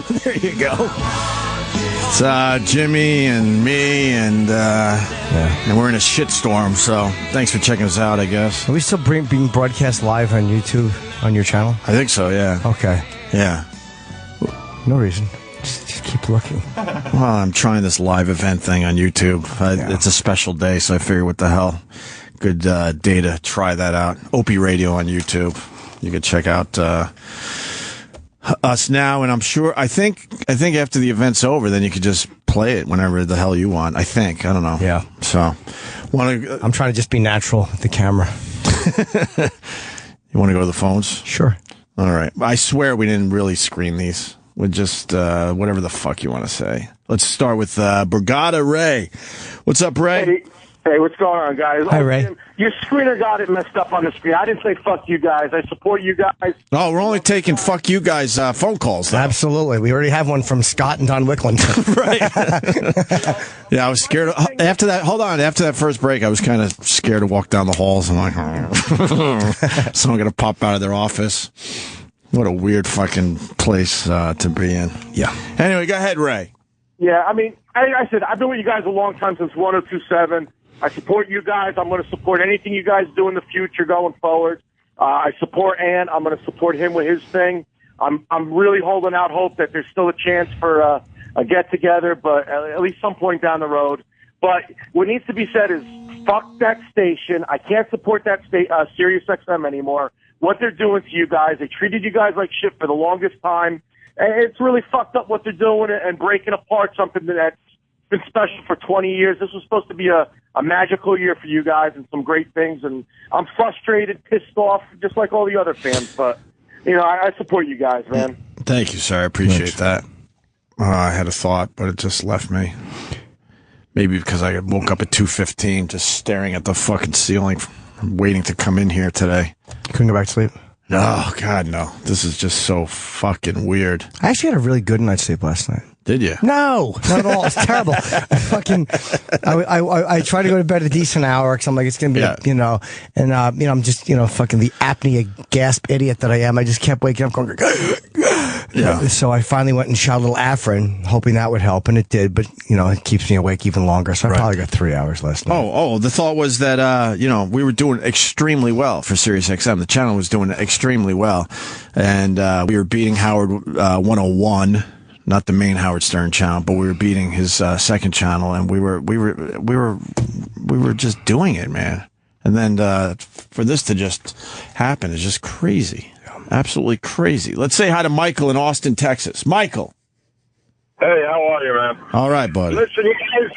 There you go. It's Jimmy and me, and we're in a shitstorm, so thanks for checking us out, I guess. Are we still being broadcast live on YouTube, on your channel? I think so, yeah. Okay. Yeah. No reason. Just keep looking. Well, I'm trying this live event thing on YouTube. It's a special day, so I figured, what the hell? Good day to try that out. Opie Radio on YouTube. You can check out us now, and I think after the event's over, then you could just play it whenever the hell you want. I think. I don't know. Yeah. So, I'm trying to just be natural with the camera. You want to go to the phones? Sure. All right. I swear we didn't really screen these. With just whatever the fuck you want to say. Let's start with Brigada Ray. What's up, Ray? Hey, what's going on, guys? Hi, Ray. Your screener got it messed up on the screen. I didn't say fuck you guys. I support you guys. Oh, we're only taking fuck you guys phone calls, though. Absolutely. We already have one from Scott and Don Wickland. Right. Yeah, I was scared. After that first break, I was kind of scared to walk down the halls. I'm like, someone going to pop out of their office. What a weird fucking place to be in. Yeah. Anyway, go ahead, Ray. Yeah, I mean, I said, I've been with you guys a long time, since 1027. I support you guys. I'm going to support anything you guys do in the future going forward. I support Ann. I'm going to support him with his thing. I'm really holding out hope that there's still a chance for a get-together, but at least some point down the road. But what needs to be said is, fuck that station. I can't support that Sirius XM anymore. What they're doing to you guys, they treated you guys like shit for the longest time. And it's really fucked up what they're doing and breaking apart something that's been special for 20 years. This was supposed to be a magical year for you guys and some great things. And I'm frustrated, pissed off, just like all the other fans. But, I support you guys, man. Thank you, sir. I appreciate that. I had a thought, but it just left me. Maybe because I woke up at 2:15 just staring at the fucking ceiling, waiting to come in here today. Couldn't go back to sleep? Oh, God, no. This is just so fucking weird. I actually had a really good night's sleep last night. Did you? No, not at all. It's terrible. I try to go to bed at a decent hour because I'm like, it's going to be, I'm just, fucking the apnea gasp idiot that I am. I just kept waking up going, yeah. So I finally went and shot a little Afrin, hoping that would help, and it did, but, it keeps me awake even longer. So I probably got 3 hours last night. Oh, the thought was that, we were doing extremely well for Sirius XM. The channel was doing extremely well, and we were beating Howard 101. Not the main Howard Stern channel, but we were beating his second channel, and we were just doing it, man. And then for this to just happen is just crazy, absolutely crazy. Let's say hi to Michael in Austin, Texas. Michael. Hey, how are you, man? All right, buddy. Listen, you guys,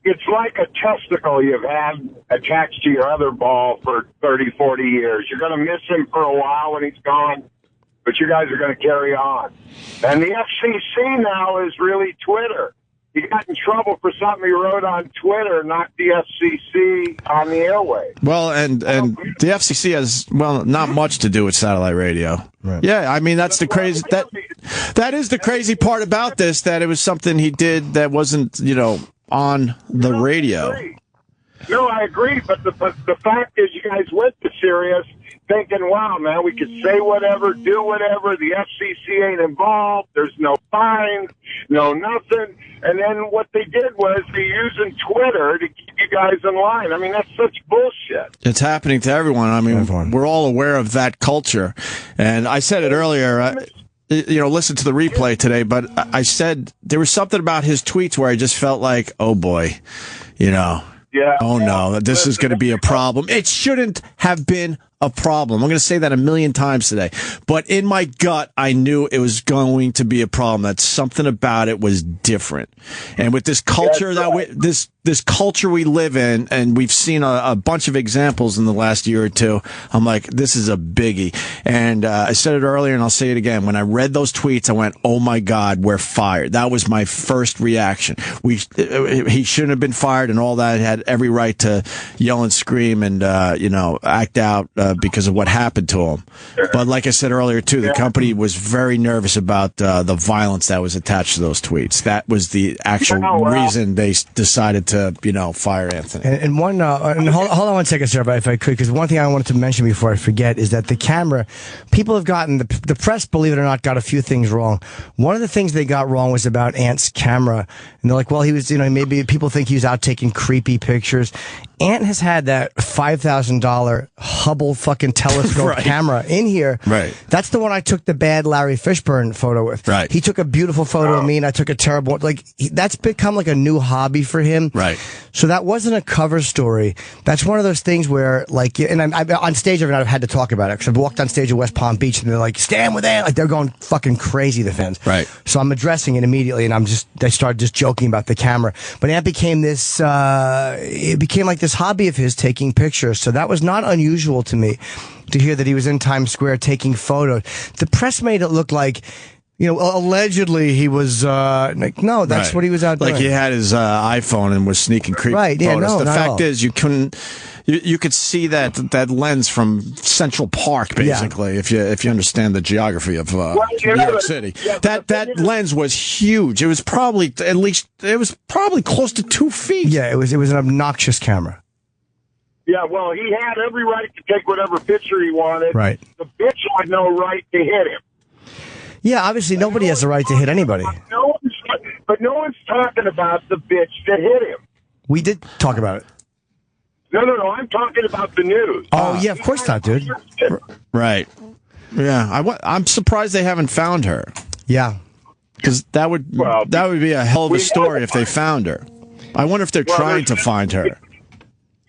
it's like a testicle you've had attached to your other ball for 30, 40 years. You're going to miss him for a while when he's gone, but you guys are going to carry on. And the FCC now is really Twitter. He got in trouble for something he wrote on Twitter, not the FCC on the airway. Well, and the FCC has, not much to do with satellite radio. Right. Yeah, I mean, that's the crazy, that is the crazy part about this, that it was something he did that wasn't, on the radio. No, I agree, but the fact is you guys went to Sirius thinking, wow, man, we could say whatever, do whatever, the FCC ain't involved, there's no fines, no nothing, and then what they did was they're using Twitter to keep you guys in line. I mean, that's such bullshit. It's happening to everyone. I mean, we're all aware of that culture, and I said it earlier, listen to the replay today, but I said there was something about his tweets where I just felt like, oh boy, Yeah. Oh no, this is going to be a problem. It shouldn't have been a problem. I'm going to say that a million times today. But in my gut, I knew it was going to be a problem. That something about it was different. And with this culture this culture we live in, and we've seen a bunch of examples in the last year or two, I'm like, this is a biggie. And I said it earlier, and I'll say it again. When I read those tweets, I went, oh my God, we're fired. That was my first reaction. He shouldn't have been fired and all that. He had every right to yell and scream and, act out because of what happened to him. But like I said earlier, too, the company was very nervous about the violence that was attached to those tweets. That was the actual reason they decided to, fire Anthony. And hold on one second, sir, if I could, because one thing I wanted to mention before I forget is that the camera, people have gotten, the press, believe it or not, got a few things wrong. One of the things they got wrong was about Ant's camera. And they're like, well, he was, maybe people think he was out taking creepy pictures. Ant has had that $5,000 Hubble fucking telescope camera in here. Right. That's the one I took the bad Larry Fishburne photo with. Right. He took a beautiful photo of me, and I took a terrible one. That's become like a new hobby for him. Right. So that wasn't a cover story. That's one of those things where, and I'm on stage every night, I've had to talk about it, because I've walked on stage at West Palm Beach, and they're like, stand with Ant. Like, they're going fucking crazy, the fans. Right. So I'm addressing it immediately, and I started just joking about the camera. But Ant became this, it became like this hobby of his, taking pictures. So that was not unusual to me to hear that he was in Times Square taking photos. The press made it look like, allegedly he was, no, that's what he was out doing. Like he had his iPhone and was sneaking creepy photos. Yeah, no, the fact is, you could see that lens from Central Park, basically, if you understand the geography of New York City. That lens was huge. It was probably close to 2 feet. Yeah, it was an obnoxious camera. Yeah, well, he had every right to take whatever picture he wanted. Right. The bitch had no right to hit him. Yeah, obviously nobody has the right to hit anybody. But no one's talking about the bitch that hit him. We did talk about it. No, I'm talking about the news. Oh, yeah, of course not, dude. Right. Yeah, I'm surprised they haven't found her. Yeah. Because that would be a hell of a story if they found her. I wonder if they're trying to find her.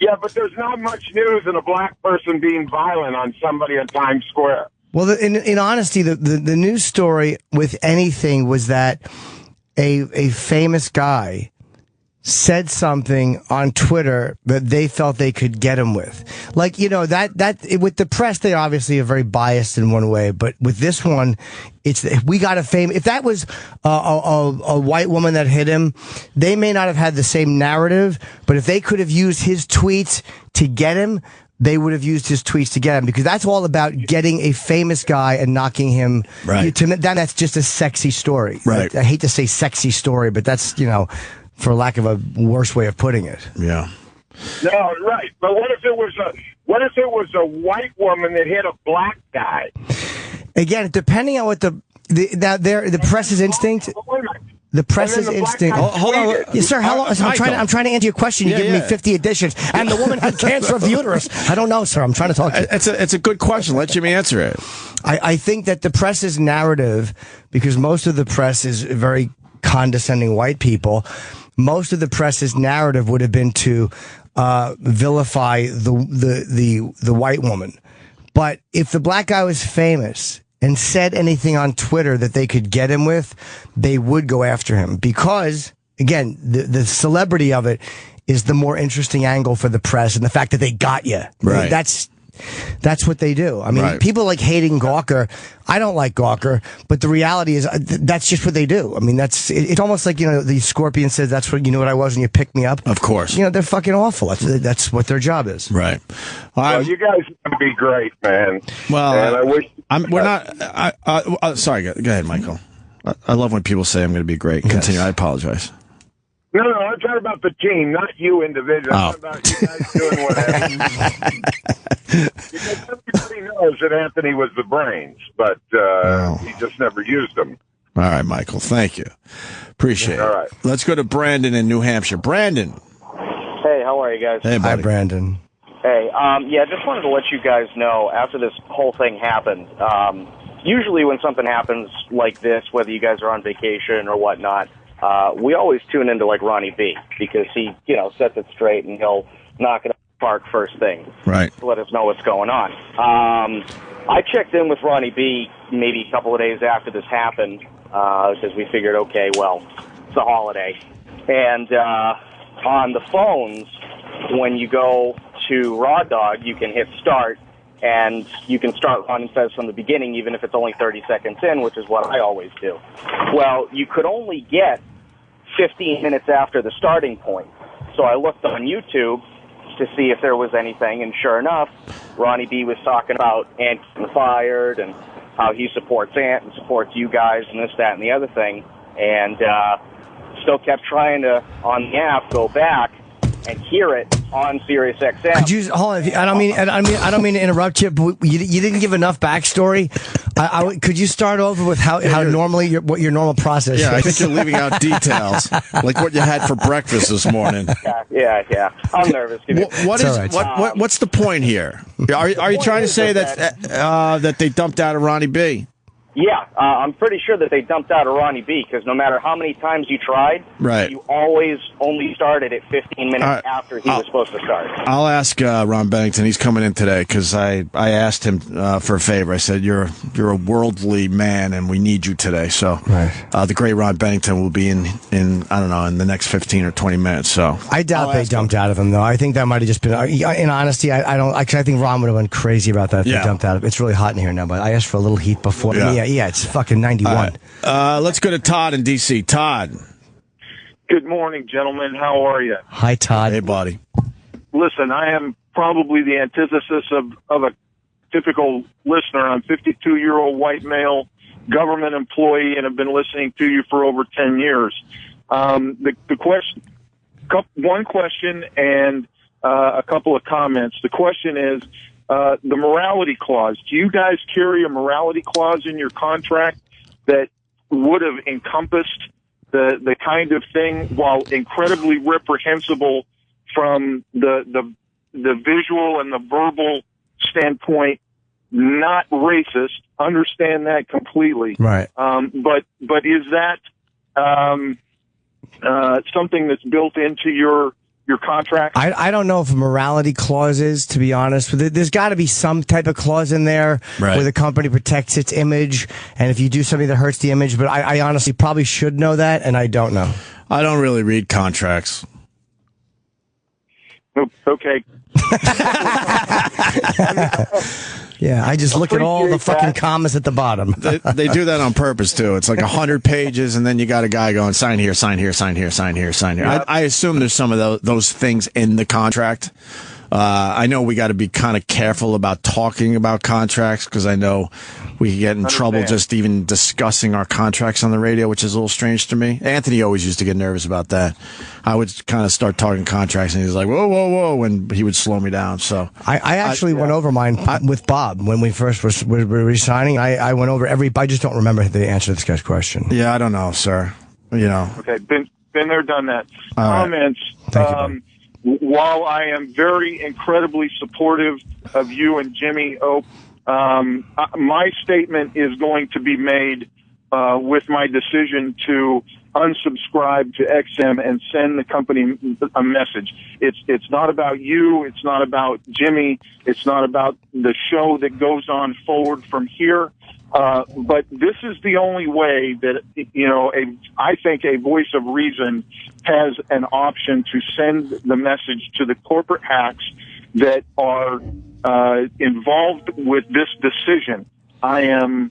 Yeah, but there's not much news in a black person being violent on somebody in Times Square. Well, in honesty, the news story with anything was that a famous guy said something on Twitter that they felt they could get him with. Like, with the press, they obviously are very biased in one way, but with this one, we got a fame. If that was a white woman that hit him, they may not have had the same narrative, but if they could have used his tweets to get him, they would have used his tweets to get him, because that's all about getting a famous guy and knocking him. Right. To me, that's just a sexy story. Right. I hate to say sexy story, but that's, for lack of a worse way of putting it. Yeah. No, right. But what if it was a white woman that hit a black guy? Again, depending on what the press's instinct. The press's instinct. Hold on, yes, sir. How long? I'm trying to answer your question. You're giving me 50 additions, and the woman had cancer of the uterus. I don't know, sir. I'm trying to talk to you. It's a good question. Let Jimmy answer it. I think that the press's narrative, because most of the press is very condescending white people. Most of the press's narrative would have been to vilify the white woman. But if the black guy was famous and said anything on Twitter that they could get him with, they would go after him, because, again, the celebrity of it is the more interesting angle for the press, and the fact that they got you. Right. That's what they do. I mean, people like hating Gawker. I don't like Gawker, but the reality is that's just what they do. I mean, it's almost like, the Scorpion says, that's what, what I was when you picked me up. Of course. They're fucking awful. That's what their job is. Right. Well, you guys would be great, man. Well, and I wish we're not. Sorry, go ahead, Michael. I love when people say I'm going to be great. Continue. Yes. I apologize. No, I'm talking about the team, not you individually. I'm talking about you guys doing whatever. Because everybody knows that Anthony was the brains, but he just never used them. All right, Michael. Thank you. Appreciate it. All right. Let's go to Brandon in New Hampshire. Brandon. Hey, how are you guys? Hey, buddy. Hi, Brandon. Hey, just wanted to let you guys know, after this whole thing happened, usually when something happens like this, whether you guys are on vacation or whatnot, we always tune into like Ronnie B, because he, sets it straight and he'll knock it out of the park first thing. Right. To let us know what's going on. I checked in with Ronnie B maybe a couple of days after this happened, because we figured, okay, well, it's a holiday. And on the phones, when you go to Raw Dog, you can hit start, and you can start Ron and Fez from the beginning, even if it's only 30 seconds in, which is what I always do. Well, you could only get 15 minutes after the starting point. So I looked on YouTube, to see if there was anything, and sure enough, Ronnie B was talking about Ant getting fired and how he supports Ant and supports you guys and this, that, and the other thing, and still kept trying to, on the app, go back and hear it on Sirius XM. Could you hold on? I don't mean to interrupt you, but you didn't give enough backstory. Could you start over with how normally what your normal process is? Yeah, I think you're leaving out details, like what you had for breakfast this morning. Yeah. I'm nervous. What's the point here? Are you trying to say that they dumped out of Ronnie B? Yeah, I'm pretty sure that they dumped out of Ronnie B, because no matter how many times you tried, right, you always only started at 15 minutes after he was supposed to start. I'll ask Ron Bennington. He's coming in today because I asked him for a favor. I said, you're a worldly man, and we need you today. So the great Ron Bennington will be in I don't know, in the next 15 or 20 minutes. So I doubt they dumped out of him, though. I think that might have just been, in honesty, I think Ron would have went crazy about that if they dumped out of him. It's really hot in here now, but I asked for a little heat before. Yeah, it's fucking 91. Let's go to Todd in D.C. Todd. Good morning, gentlemen. How are you? Hi, Todd. Hey, buddy. Listen, I am probably the antithesis of a typical listener. I'm a 52-year-old white male government employee, and have been listening to you for over 10 years. The question, one question and a couple of comments. The question is, the morality clause. Do you guys carry a morality clause in your contract that would have encompassed the kind of thing, while incredibly reprehensible from the visual and the verbal standpoint, not racist? Understand that completely. Right. But is that something that's built into your contract? I don't know if a morality clause is, to be honest. There's got to be some type of clause in there where the company protects its image, and if you do something that hurts the image, but I honestly probably should know that, and I don't know. I don't really read contracts. Okay. Yeah, I just look at all the fucking commas at the bottom. They do that on purpose, too. It's like 100 pages, and then you got a guy going, sign here, sign here, sign here, sign here, sign here. Yep. I assume there's some of those things in the contract. I know we got to be kind of careful about talking about contracts, because I know we get in trouble just even discussing our contracts on the radio, which is a little strange to me. Anthony always used to get nervous about that. I would kind of start talking contracts, and he was like, whoa, whoa, whoa, and he would slow me down. So I actually went over mine with Bob when we first were re-signing. I went over I just don't remember the answer to this guy's question. Yeah, I don't know, sir. You know. Okay, been there, done that. All Comments. Right. Thank you, while I am very incredibly supportive of you and Jimmy Ope, my statement is going to be made with my decision to unsubscribe to XM and send the company a message. It's not about you. It's not about Jimmy. It's not about the show that goes on forward from here. But this is the only way that, I think a voice of reason has an option to send the message to the corporate hacks that are involved with this decision. I am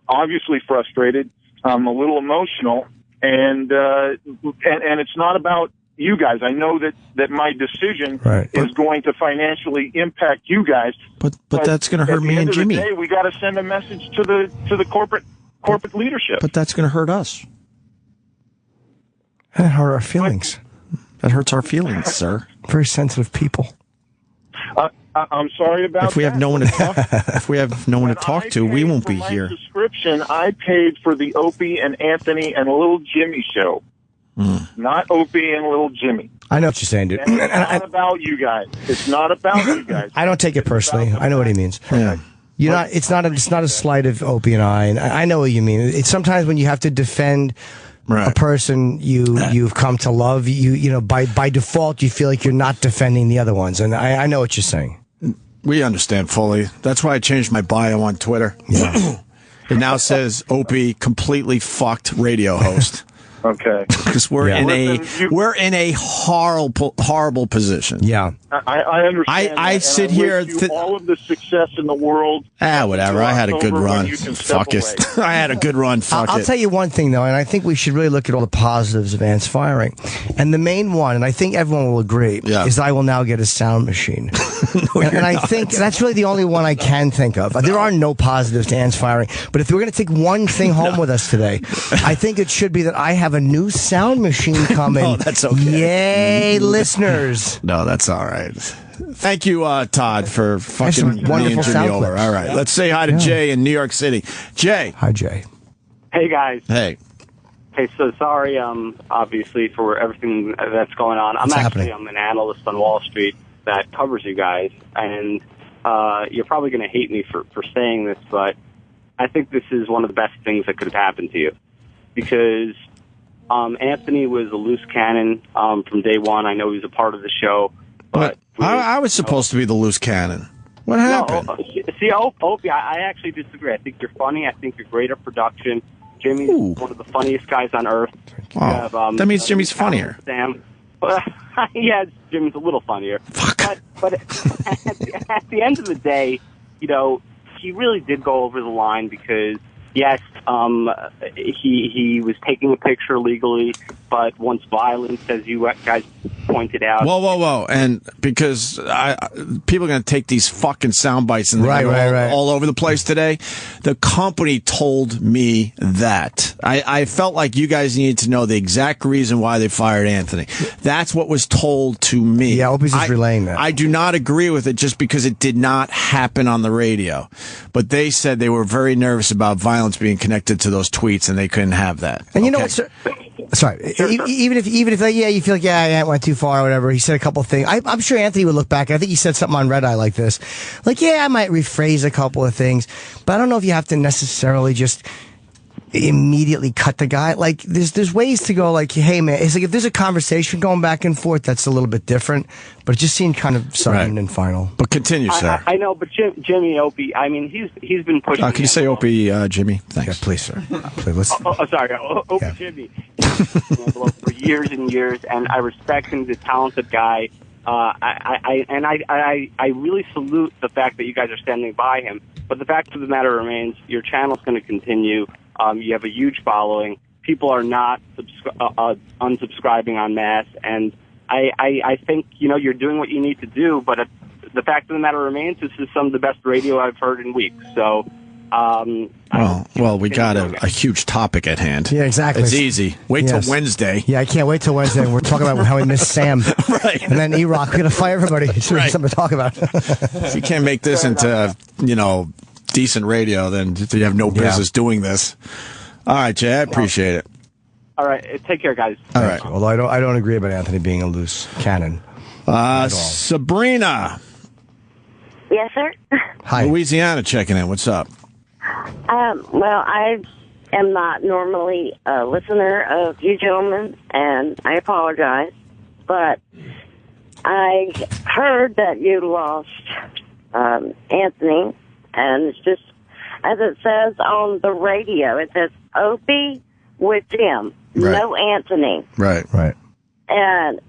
obviously frustrated. I'm a little emotional, and it's not about you guys. I know that my decision is going to financially impact you guys. But that's going to hurt me and Jimmy. At the end of the day, we got to send a message to the corporate leadership. But that's going to hurt us. That hurt our feelings. That hurts our feelings, sir. Very sensitive people. I'm sorry about if we have no one to talk. If we have no one to talk to, we won't be here. Subscription. I paid for the Opie and Anthony and Little Jimmy show. Not Opie and Little Jimmy. I know what you're saying, dude. And it's not about you guys. It's not about you guys. I don't take it personally. I know what he means. Yeah. It's not a slight of Opie and I know what you mean. It's sometimes when you have to defend a person you've come to love, by default you feel like you're not defending the other ones, and I know what you're saying. We understand fully. That's why I changed my bio on Twitter. Yeah. It now says Opie completely fucked radio host. Okay. Because we're in a horrible position. Yeah. I understand. I sit here. Wish you all of the success in the world. Whatever. I had a good run. Fuck it. I had a good run. Fuck I'll tell you one thing, though, and I think we should really look at all the positives of Ant's firing. And the main one, and I think everyone will agree, is I will now get a sound machine. and I think that's really the only one I can think of. There are no positives to Ant's firing. But if we're going to take one thing home with us today, I think it should be that I have a new sound machine coming. No, that's okay. Yay, listeners. No, that's all right. Thank you, Todd, for fucking wonderful Jimmy over. clips. All right, let's say hi to Jay in New York City. Jay. Hi, Jay. Hey, guys. Hey. Hey, so sorry, obviously, for everything that's going on. I'm an analyst on Wall Street that covers you guys, and you're probably going to hate me for saying this, but I think this is one of the best things that could have happened to you, because Anthony was a loose cannon from day one. I know he was a part of the show. But I was supposed to be the loose cannon. What happened? No, Opie, I actually disagree. I think you're funny. I think you're great at production. Jimmy's one of the funniest guys on earth. Oh, that means Jimmy's funnier. Sam. Yeah, Jimmy's a little funnier. Fuck. But at the end of the day, you know, he really did go over the line because, yes, he was taking a picture legally, but once violence, as you guys pointed out. Whoa. And because people are going to take these fucking sound bites and all over the place today, the company told me that. I felt like you guys needed to know the exact reason why they fired Anthony. That's what was told to me. Yeah, Opie's just relaying that. I do not agree with it just because it did not happen on the radio. But they said they were very nervous about violence being connected to those tweets, and they couldn't have that. And you know what, sir? Sorry. Even if you feel like Ant went too far or whatever, he said a couple of things. I'm sure Anthony would look back. I think he said something on Red Eye like this, like, I might rephrase a couple of things, but I don't know if you have to necessarily just immediately cut the guy. Like, there's ways to go, like, hey man, it's like if there's a conversation going back and forth, that's a little bit different, but it just seemed kind of sudden and final. But continue, sir. I know, but Jimmy Opie, I mean, he's been pushing. Can you say Opie, Jimmy? Thanks. Yeah, please, sir. Please, sorry, Opie Jimmy. For years and years, and I respect him. He's a talented guy. I really salute the fact that you guys are standing by him. But the fact of the matter remains, your channel's going to continue. You have a huge following. People are not unsubscribing en masse, and I think you're doing what you need to do. But the fact of the matter remains, this is some of the best radio I've heard in weeks. So. Well, we got a huge topic at hand. Yeah, exactly. It's easy. Wait till Wednesday. Yeah, I can't wait till Wednesday. We're talking about how we miss Sam. Right. And then E-Rock, we're going to fire everybody. So right. Something to talk about. If you can't make this into, decent radio, then you have no business doing this. All right, Jay, I appreciate it. All right, take care, guys. All right. Although I don't agree about Anthony being a loose cannon. Sabrina. Yes, sir. Hi. Louisiana checking in. What's up? Well, I am not normally a listener of you gentlemen, and I apologize, but I heard that you lost Anthony, and it's just, as it says on the radio, it says Opie with Jim, no Anthony. Right. And,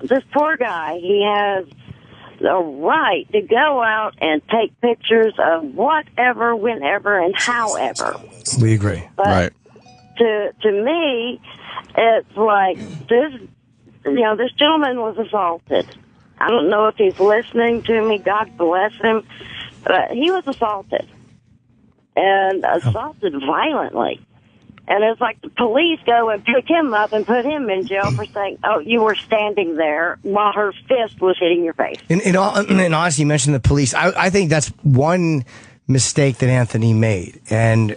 this poor guy, he has the right to go out and take pictures of whatever, whenever, and however. We agree. But right. To me, it's like this gentleman was assaulted. I don't know if he's listening to me, God bless him, but he was assaulted. And assaulted violently. And it's like the police go and pick him up and put him in jail for saying, "Oh, you were standing there while her fist was hitting your face." In honesty, you mentioned the police. I think that's one mistake that Anthony made, and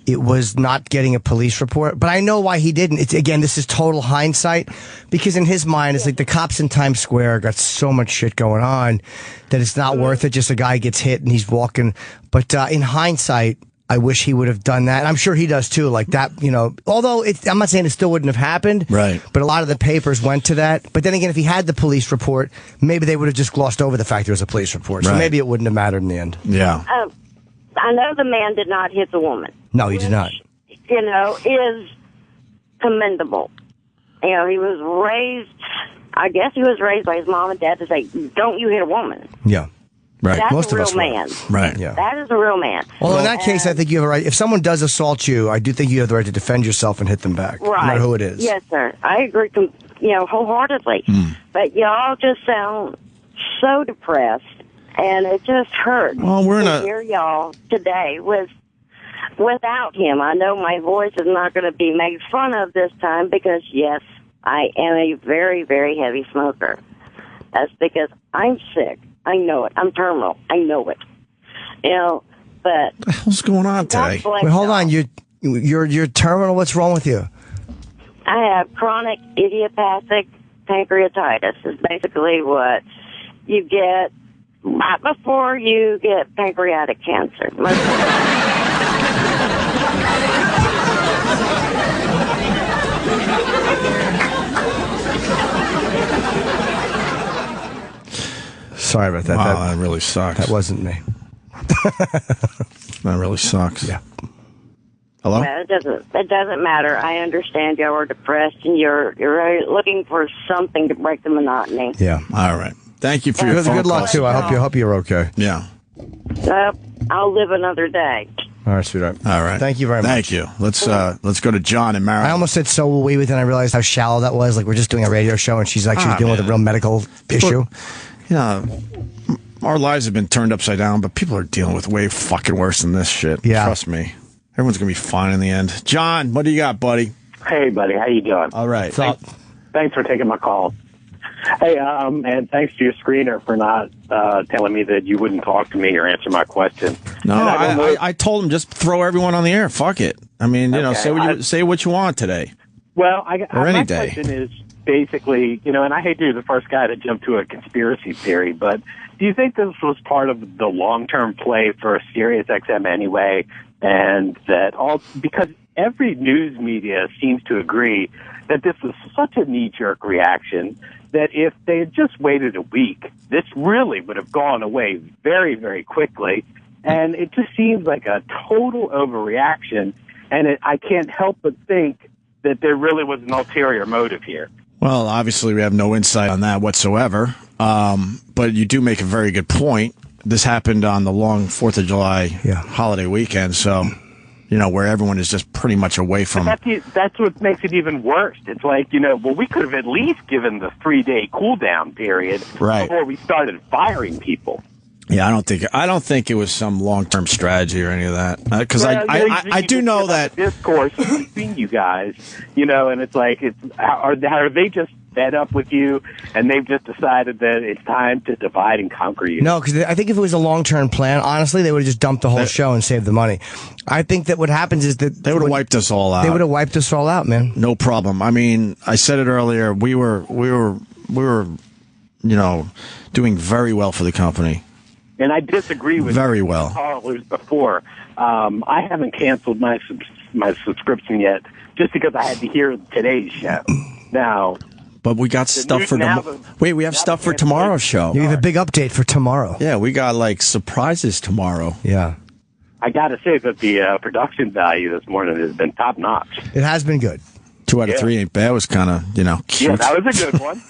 it was not getting a police report. But I know why he didn't. Again, this is total hindsight, because in his mind, it's like the cops in Times Square got so much shit going on that it's not worth it. Just a guy gets hit and he's walking. But in hindsight, I wish he would have done that. And I'm sure he does too. Like that, although I'm not saying it still wouldn't have happened. Right. But a lot of the papers went to that. But then again, if he had the police report, maybe they would have just glossed over the fact there was a police report. So maybe it wouldn't have mattered in the end. Yeah. I know the man did not hit the woman. No, he did not. Is commendable. He was raised I guess he was raised by his mom and dad to say, "Don't you hit a woman." Yeah. Right. That's Most a of real us man. Right. Yeah. That is a real man. Well, in that case, I think you have a right. If someone does assault you, I do think you have the right to defend yourself and hit them back, Right. no matter who it is. Yes, sir. I agree, wholeheartedly. But y'all just sound so depressed, and it just hurts Well, to hear y'all today without him. I know my voice is not going to be made fun of this time because, yes, I am a very, very heavy smoker. That's because I'm sick. I know it. I'm terminal. I know it. But what the hell's going on today? Wait, hold on. You're terminal. What's wrong with you? I have chronic idiopathic pancreatitis. Is basically what you get right before you get pancreatic cancer. Sorry about that. Wow, that really sucks. That wasn't me. That really sucks. Yeah. Hello? Well, it doesn't matter. I understand y'all are depressed and you're looking for something to break the monotony. Yeah. All right. Thank you for your phone Good luck, call. too. I hope you're okay. Yeah. I'll live another day. All right, sweetheart. All right. Thank you very much. Thank you. Let's go to John and Maryland. I almost said so will we, but then I realized how shallow that was. Like, we're just doing a radio show, and she's actually dealing with a real medical issue. Yeah. Our lives have been turned upside down, but people are dealing with way fucking worse than this shit. Yeah. Trust me. Everyone's going to be fine in the end. John, what do you got, buddy? Hey, buddy. How you doing? All right. Thanks for taking my call. Hey, and thanks to your screener for not telling me that you wouldn't talk to me or answer my question. No, I told him just throw everyone on the air. Fuck it. I mean, say what you want today. Well, my day. question is basically, and I hate to be the first guy to jump to a conspiracy theory, but do you think this was part of the long-term play for Sirius XM anyway? And because every news media seems to agree that this was such a knee-jerk reaction that if they had just waited a week, this really would have gone away very, very quickly. And it just seems like a total overreaction. And I can't help but think that there really was an ulterior motive here. Well, obviously, we have no insight on that whatsoever. But you do make a very good point. This happened on the long 4th of July holiday weekend. So, where everyone is just pretty much away from. That's what makes it even worse. It's like, we could have at least given the 3-day cool down period before we started firing people. Yeah, I don't think it was some long-term strategy or any of that. Because I do know that discourse between you guys, and it's like, are they just fed up with you and they've just decided that it's time to divide and conquer you? No, because I think if it was a long-term plan, honestly, they would have just dumped the whole show and saved the money. I think that what happens is that they would have wiped us all out. They would have wiped us all out, man. No problem. I mean, I said it earlier. We were, doing very well for the company. And I disagree with very well callers before. I haven't canceled my subscription yet, just because I had to hear today's show. Now, but we got stuff for we have stuff for tomorrow's show. You have a big update for tomorrow. Yeah, we got surprises tomorrow. Yeah, I got to say that the production value this morning has been top notch. It has been good. 2 out of 3 ain't bad. It was kind of, cute. Yeah, that was a good one.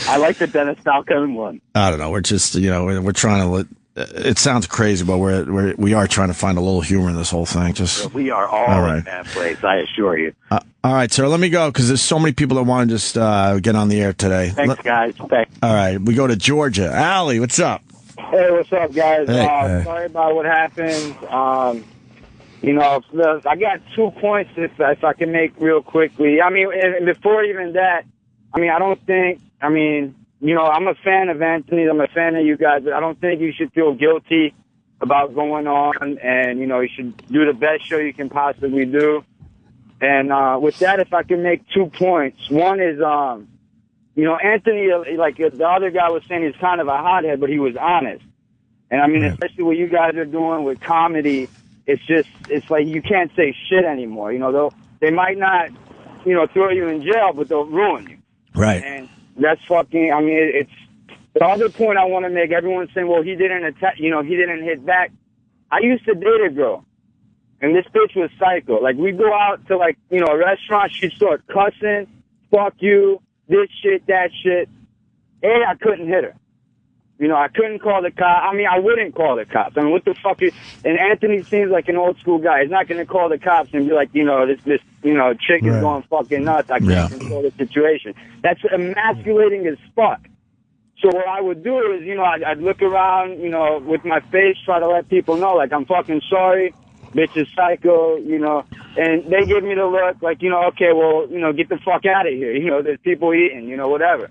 I like the Dennis Falcone one. I don't know. We're just, we're trying to. It sounds crazy, but we are trying to find a little humor in this whole thing. We are all in that place, I assure you. All right, sir. Let me go because there's so many people that want to just get on the air today. Thanks, guys. Thanks. All right, we go to Georgia. Allie, what's up? Hey, what's up, guys? Hey. Sorry about what happened. I got 2 points if I can make real quickly. I mean, and before even that, I'm a fan of Anthony. I'm a fan of you guys, but I don't think you should feel guilty about going on, and, you should do the best show you can possibly do. And with that, if I can make 2 points. One is, Anthony, like the other guy was saying, he's kind of a hothead, but he was honest. And, especially what you guys are doing with comedy, it's like you can't say shit anymore. They might not, throw you in jail, but they'll ruin you. Right. And that's fucking, it's the other point I want to make. Everyone's saying, well, he didn't attack, he didn't hit back. I used to date a girl, and this bitch was psycho. Like, we go out to, a restaurant, she'd start cussing, fuck you, this shit, that shit. I couldn't hit her. You know, I couldn't call the cops. I mean, I wouldn't call the cops. I mean, what the fuck is... And Anthony seems like an old school guy. He's not going to call the cops and be like, you know, this chick is going fucking nuts. I can't control the situation. That's emasculating as fuck. So what I would do is, you know, I'd look around, you know, with my face, try to let people know, like, I'm fucking sorry. Bitch is psycho, you know. And they give me the look, like, you know, okay, well, you know, get the fuck out of here. You know, there's people eating, you know, whatever.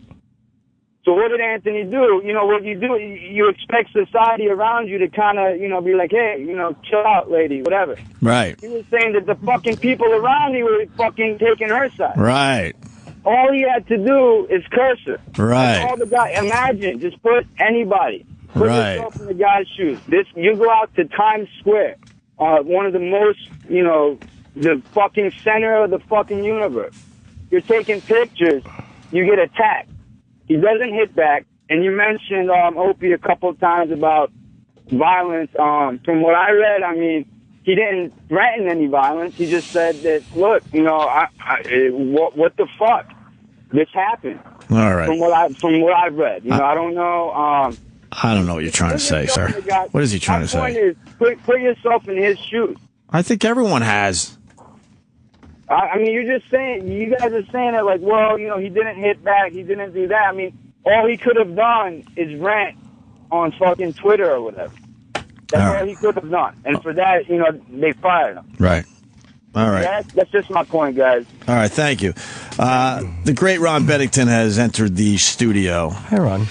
So what did Anthony do? You know, what you do, you expect society around you to kind of, you know, be like, hey, you know, chill out, lady, whatever. Right. He was saying that the fucking people around you were fucking taking her side. Right. All he had to do is curse her. Right. All the guy, imagine, just put anybody. Put yourself in the guy's shoes. You go out to Times Square, one of the most, you know, the fucking center of the fucking universe. You're taking pictures, you get attacked. He doesn't hit back, and you mentioned Opie a couple of times about violence. From what I read, I mean, he didn't threaten any violence. He just said that, look, you know, what the fuck? This happened. All right. From what I've read, you know, I don't know. I don't know what you're trying to say, sir. What is he trying to say? My point is, put yourself in his shoes. I think everyone has. I mean, you're just saying, you guys are saying that, like, well, you know, he didn't hit back, he didn't do that. I mean, all he could have done is rant on fucking Twitter or whatever. That's all he could have done. And for that, you know, they fired him. Right. All right. That's just my point, guys. All right, thank you. The great Ron Bennington has entered the studio. Hi, Ron.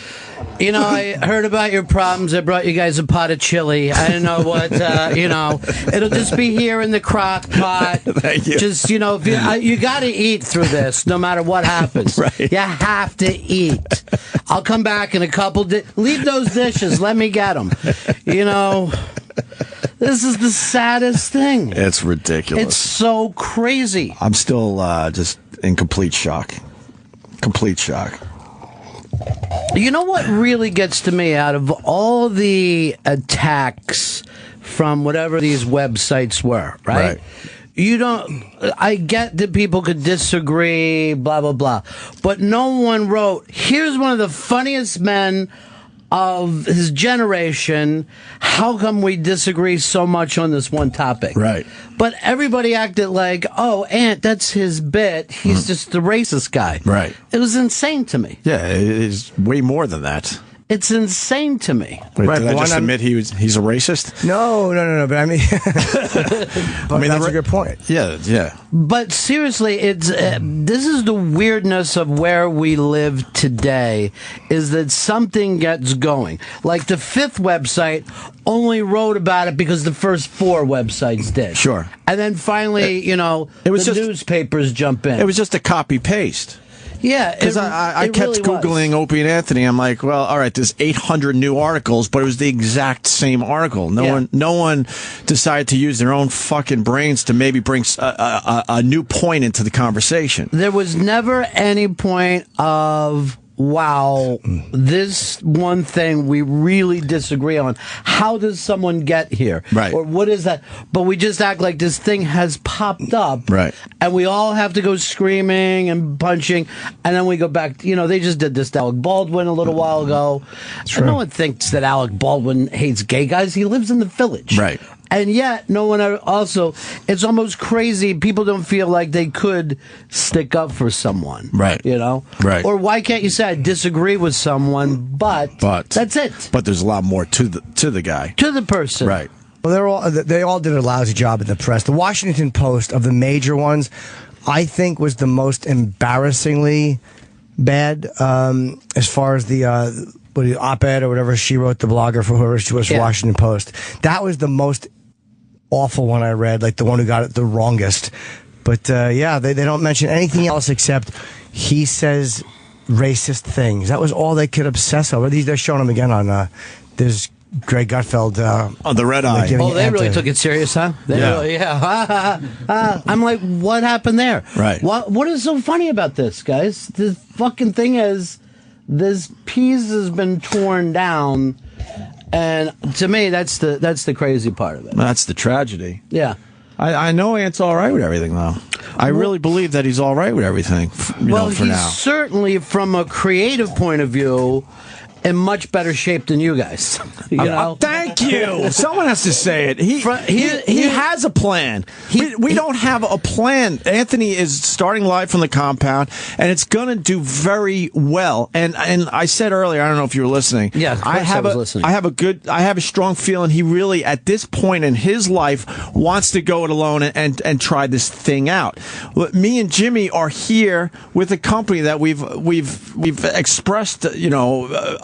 You know, I heard about your problems. I brought you guys a pot of chili. I didn't know what, you know, it'll just be here in the crock pot. Thank you. Just, you know, if you got to eat through this no matter what happens. Right. You have to eat. I'll come back in a couple leave those dishes. Let me get them. You know, this is the saddest thing. It's ridiculous. It's so crazy. I'm still just in complete shock. Complete shock. You know what really gets to me out of all the attacks from whatever these websites were, right? I get that people could disagree, blah, blah, blah. But no one wrote, here's one of the funniest men of his generation. How come we disagree so much on this one topic? Right. But everybody acted like, oh, Ant, that's his bit. He's just the racist guy. Right. It was insane to me. Yeah, it is way more than that. It's insane to me. Wait, right, did I just admit he's a racist? No. But I mean, that's a good point. Yeah. But seriously, it's this is the weirdness of where we live today, is that something gets going. Like the fifth website only wrote about it because the first four websites did. Sure. And then finally, you know, the newspapers jump in. It was just a copy-paste. Yeah, because I kept really Googling Opie and Anthony. I'm like, well, all right, there's 800 new articles, but it was the exact same article. No one decided to use their own fucking brains to maybe bring a new point into the conversation. There was never any point of, wow, this one thing we really disagree on. How does someone get here? Right. Or what is that? But we just act like this thing has popped up. Right. And we all have to go screaming and punching. And then we go back. You know, they just did this to Alec Baldwin a little while ago. And no one thinks that Alec Baldwin hates gay guys. He lives in the Village. Right. And yet, no one also, it's almost crazy. People don't feel like they could stick up for someone. Right. You know? Right. Or why can't you say I disagree with someone, but that's it. But there's a lot more to the guy. To the person. Right. Well, they all did a lousy job in the press. The Washington Post, of the major ones, I think was the most embarrassingly bad as far as the op-ed or whatever she wrote, the blogger for whoever she was for Washington Post. That was the most awful one I read, like the one who got it the wrongest. But they don't mention anything else except he says racist things. That was all they could obsess over. They're showing him again on there's Greg Gutfeld on the red eye. Oh, they really took it serious, huh? I'm like, what happened there? Right. What is so funny about this, guys? The fucking thing is, this piece has been torn down, and to me, that's the crazy part of it. That's the tragedy. Yeah. I know Ant's all right with everything, though. I really believe that he's all right with everything. For he's now. certainly, from a creative point of view, in much better shape than you guys. You know? Thank you. Someone has to say it. He has a plan. We don't have a plan. Anthony is starting live from the compound, and it's going to do very well. And I said earlier, I don't know if you were listening. Yeah, of course I was listening. I have a strong feeling he really, at this point in his life, wants to go it alone and try this thing out. Me and Jimmy are here with a company that we've expressed,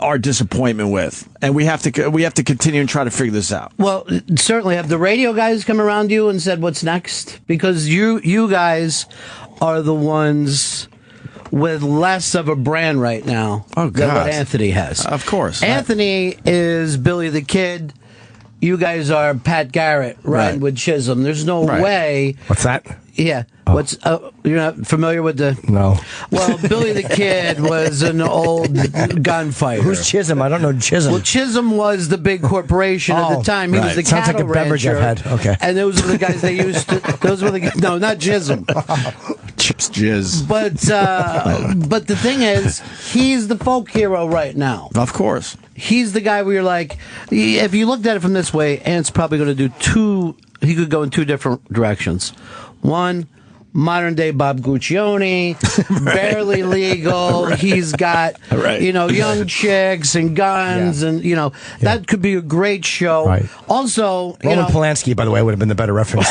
our disappointment with, and we have to continue and try to figure this out. Well, certainly, have the radio guys come around you and said, "What's next?" Because you guys are the ones with less of a brand right now than what Anthony has. Of course, Anthony is Billy the Kid. You guys are Pat Garrett riding with Chisholm. There's no way. What's that? Yeah. You're not familiar with the... No. Well, Billy the Kid was an old gunfighter. Who's Chisholm? I don't know Chisholm. Well, Chisholm was the big corporation at the time. He was the Sounds cattle like a beverage rancher. I've had. Okay. And those were the guys they used to... No, not Chisholm. Chips jizz. But the thing is, he's the folk hero right now. Of course. He's the guy where you're like... If you looked at it from this way, Ant's probably going to do he could go in two different directions. One... modern day Bob Guccione, barely legal. He's got, young chicks and guns, and that could be a great show. Right. Also, Roman Polanski, by the way, would have been the better reference.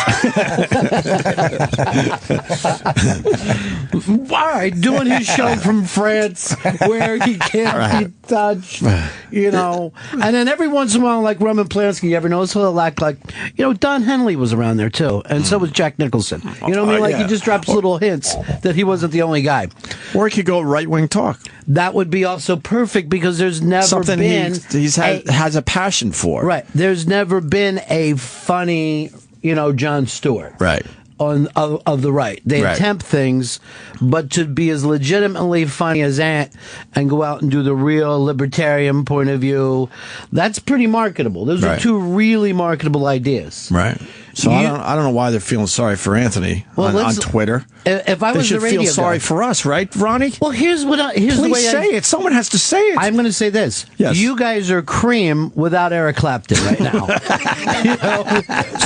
All right, doing his show from France where he can't be touched, And then every once in a while, like Roman Polanski, you ever notice he'll act like, Don Henley was around there too, and so was Jack Nicholson. You know what I mean? Like he just drops little hints that he wasn't the only guy. Or he could go right-wing talk. That would be also perfect because there's never something been... has a passion for. Right. There's never been a funny, Jon Stewart. Right. Of the right. They attempt things, but to be as legitimately funny as Ant and go out and do the real libertarian point of view, that's pretty marketable. Those are two really marketable ideas. Right. So I don't know why they're feeling sorry for Anthony on Twitter. If I was they should the radio feel sorry guy, for us, right, Ronnie? Well, here's the way Please say it. Someone has to say it. I'm going to say this. Yes. You guys are Cream without Eric Clapton right now.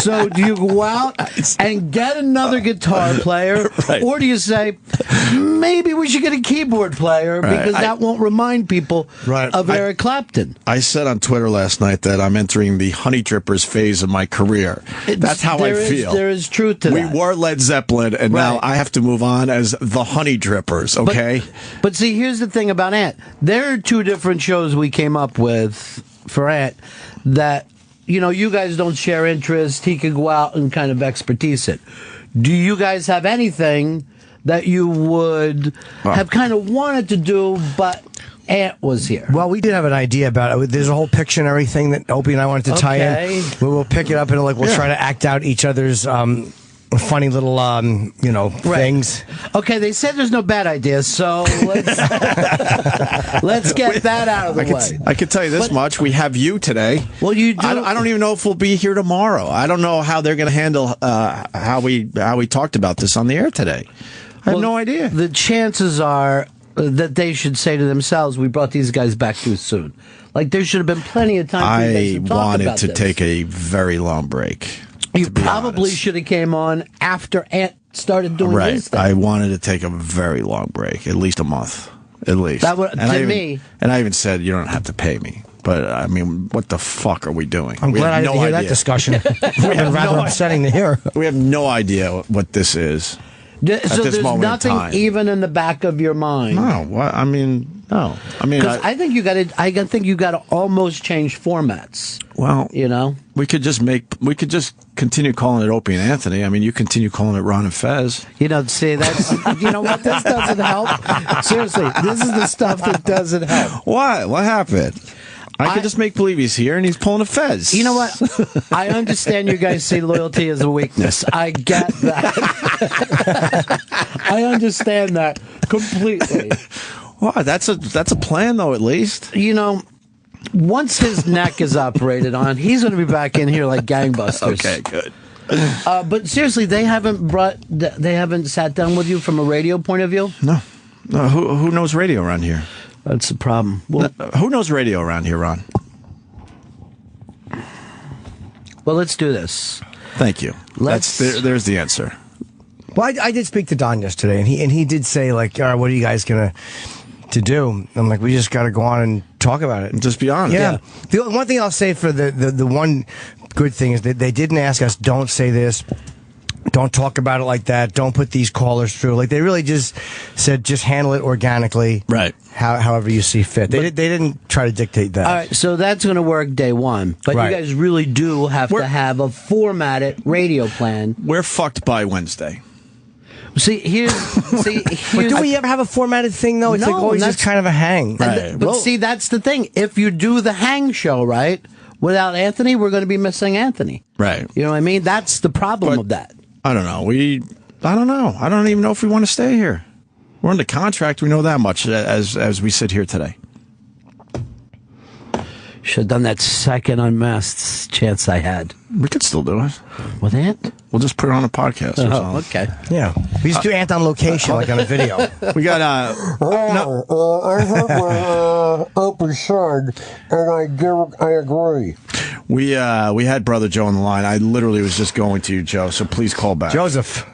So do you go out and get another guitar player, or do you say maybe we should get a keyboard player because that won't remind people of Eric Clapton? I said on Twitter last night that I'm entering the Honey Drippers phase of my career. That's how I feel. There is truth to that. We were Led Zeppelin, and now I have to move on as the Honey Drippers, okay? But see, here's the thing about Ant. There are two different shows we came up with for Ant that, you guys don't share interest. He could go out and kind of expertise it. Do you guys have anything that you would have kind of wanted to do, but Ant was here? Well, we did have an idea about it. There's a whole Pictionary thing that Opie and I wanted to tie in. We'll pick it up and we'll try to act out each other's funny little things. Okay, they said there's no bad ideas, so let's get that out of the way. I can tell you this much: we have you today. Well, you do. I don't even know if we'll be here tomorrow. I don't know how they're going to handle how we talked about this on the air today. I have no idea. The chances are that they should say to themselves, we brought these guys back too soon. Like, there should have been plenty of time for you guys to talk about this. I wanted to take a very long break. You probably should have came on after Ant started doing his thing. I wanted to take a very long break, at least a month. At least. That would, and I even said, you don't have to pay me. But, I mean, what the fuck are we doing? I'm glad I didn't hear that discussion. It's rather upsetting to hear. We have no idea what this is. So there's nothing even in the back of your mind. No, what? I mean, no. I mean, I think you got to. I think you got to almost change formats. Well, we could just continue calling it Opie and Anthony. I mean, you continue calling it Ron and Fez. See, that's what, this doesn't help. Seriously, this is the stuff that doesn't help. What? What happened? I could just make believe he's here and he's pulling a Fez. You know what? I understand you guys see loyalty as a weakness. I get that. I understand that completely. Well, that's a plan, though, at least. Once his neck is operated on, he's going to be back in here like gangbusters. Okay, good. But seriously, they haven't sat down with you from a radio point of view? No. Who knows radio around here? That's the problem. Well, who knows radio around here, Ron? Well, let's do this. Thank you. There's the answer. Well, I did speak to Don yesterday, and he did say, like, all right, what are you guys going to do? I'm like, we just got to go on and talk about it. Just be honest. Yeah. The one thing I'll say for the one good thing is that they didn't ask us, don't say this, don't talk about it like that, don't put these callers through. Like, they really just said, just handle it organically. Right. However you see fit. They didn't try to dictate that. All right, so that's going to work day one. But you guys really do have to have a formatted radio plan. We're fucked by Wednesday. Here's but do we ever have a formatted thing, though? It's like always just kind of a hang. Right. But see, that's the thing. If you do the hang show, right, without Anthony, we're going to be missing Anthony. Right. You know what I mean? That's the problem of that. I don't know. I don't know. I don't even know if we want to stay here. We're under contract. We know that much as we sit here today. Should have done that second unmasked chance I had. We could still do it. With Ant? We'll just put it on a podcast or something. Okay. Yeah. We just do Ant on location, like on a video. We got, I heard what Opie said, and I agree. We had Brother Joe on the line. I literally was just going to you, Joe, so please call back. Joseph.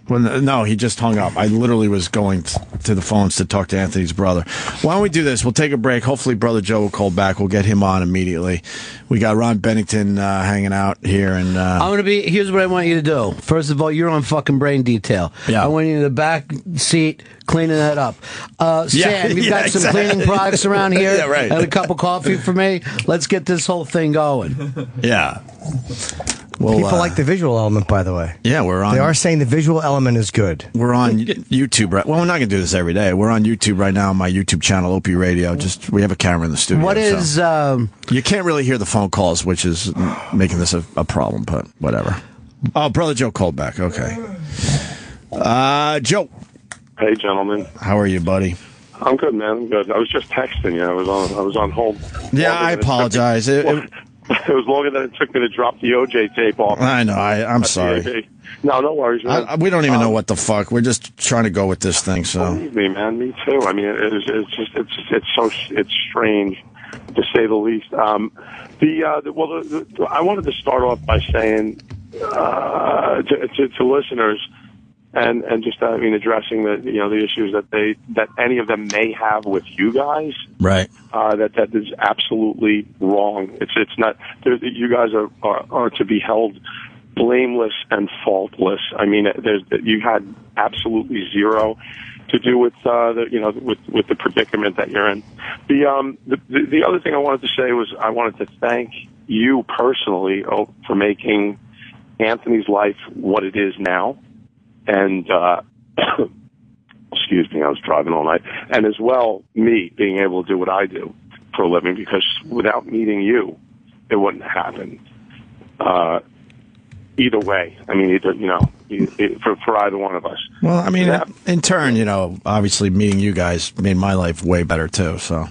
Well, no, he just hung up. I literally was going to the phones to talk to Anthony's brother. Why don't we do this? We'll take a break. Hopefully, Brother Joe will call back. We'll get him on immediately. We got Ron Bennington hanging out here. And I'm going to be. Here's what I want you to do. First of all, you're on fucking brain detail. Yeah. I want you in the back seat cleaning that up. Sam, you've got some cleaning products around here. Yeah, right. And a cup of coffee for me. Let's get this whole thing going. Yeah. Well, people like the visual element, by the way. Yeah, we're on. They are saying the visual element is good. We're on YouTube. Right. Well, we're not going to do this every day. We're on YouTube right now on my YouTube channel, Opie Radio. We have a camera in the studio. What is... you can't really hear the phone calls, which is making this a problem, but whatever. Oh, Brother Joe called back. Okay. Joe. Hey, gentlemen. How are you, buddy? I'm good, man. I'm good. I was just texting you. I was on hold. Yeah, I apologize. It was longer than it took me to drop the OJ tape off. I know. I'm sorry. No worries, man. We don't even know what the fuck. We're just trying to go with this thing. So believe me, man. Me too. I mean, it's strange to say the least. I wanted to start off by saying to listeners. And just addressing the issues that any of them may have with you guys, right? That is absolutely wrong. It's not. You guys are to be held blameless and faultless. I mean, you had absolutely zero to do with with the predicament that you're in. The other thing I wanted to say was I wanted to thank you personally for making Anthony's life what it is now. And, excuse me, I was driving all night. And as well, me being able to do what I do for a living, because without meeting you, it wouldn't happen. Either way, I mean, for either one of us. Well, I mean, in turn, obviously meeting you guys made my life way better too. So,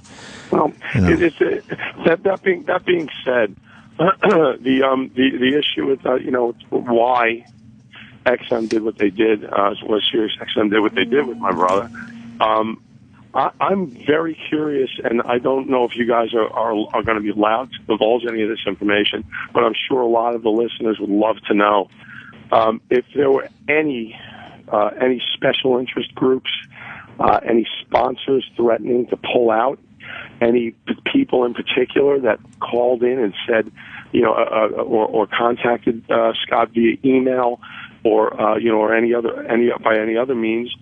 well, that being said, the issue with why XM did what they did, was Sirius XM did what they did with my brother. I'm very curious, and I don't know if you guys are going to be allowed to divulge any of this information, but I'm sure a lot of the listeners would love to know if there were any special interest groups, any sponsors threatening to pull out, any people in particular that called in and said, or contacted Scott via email, or any other means,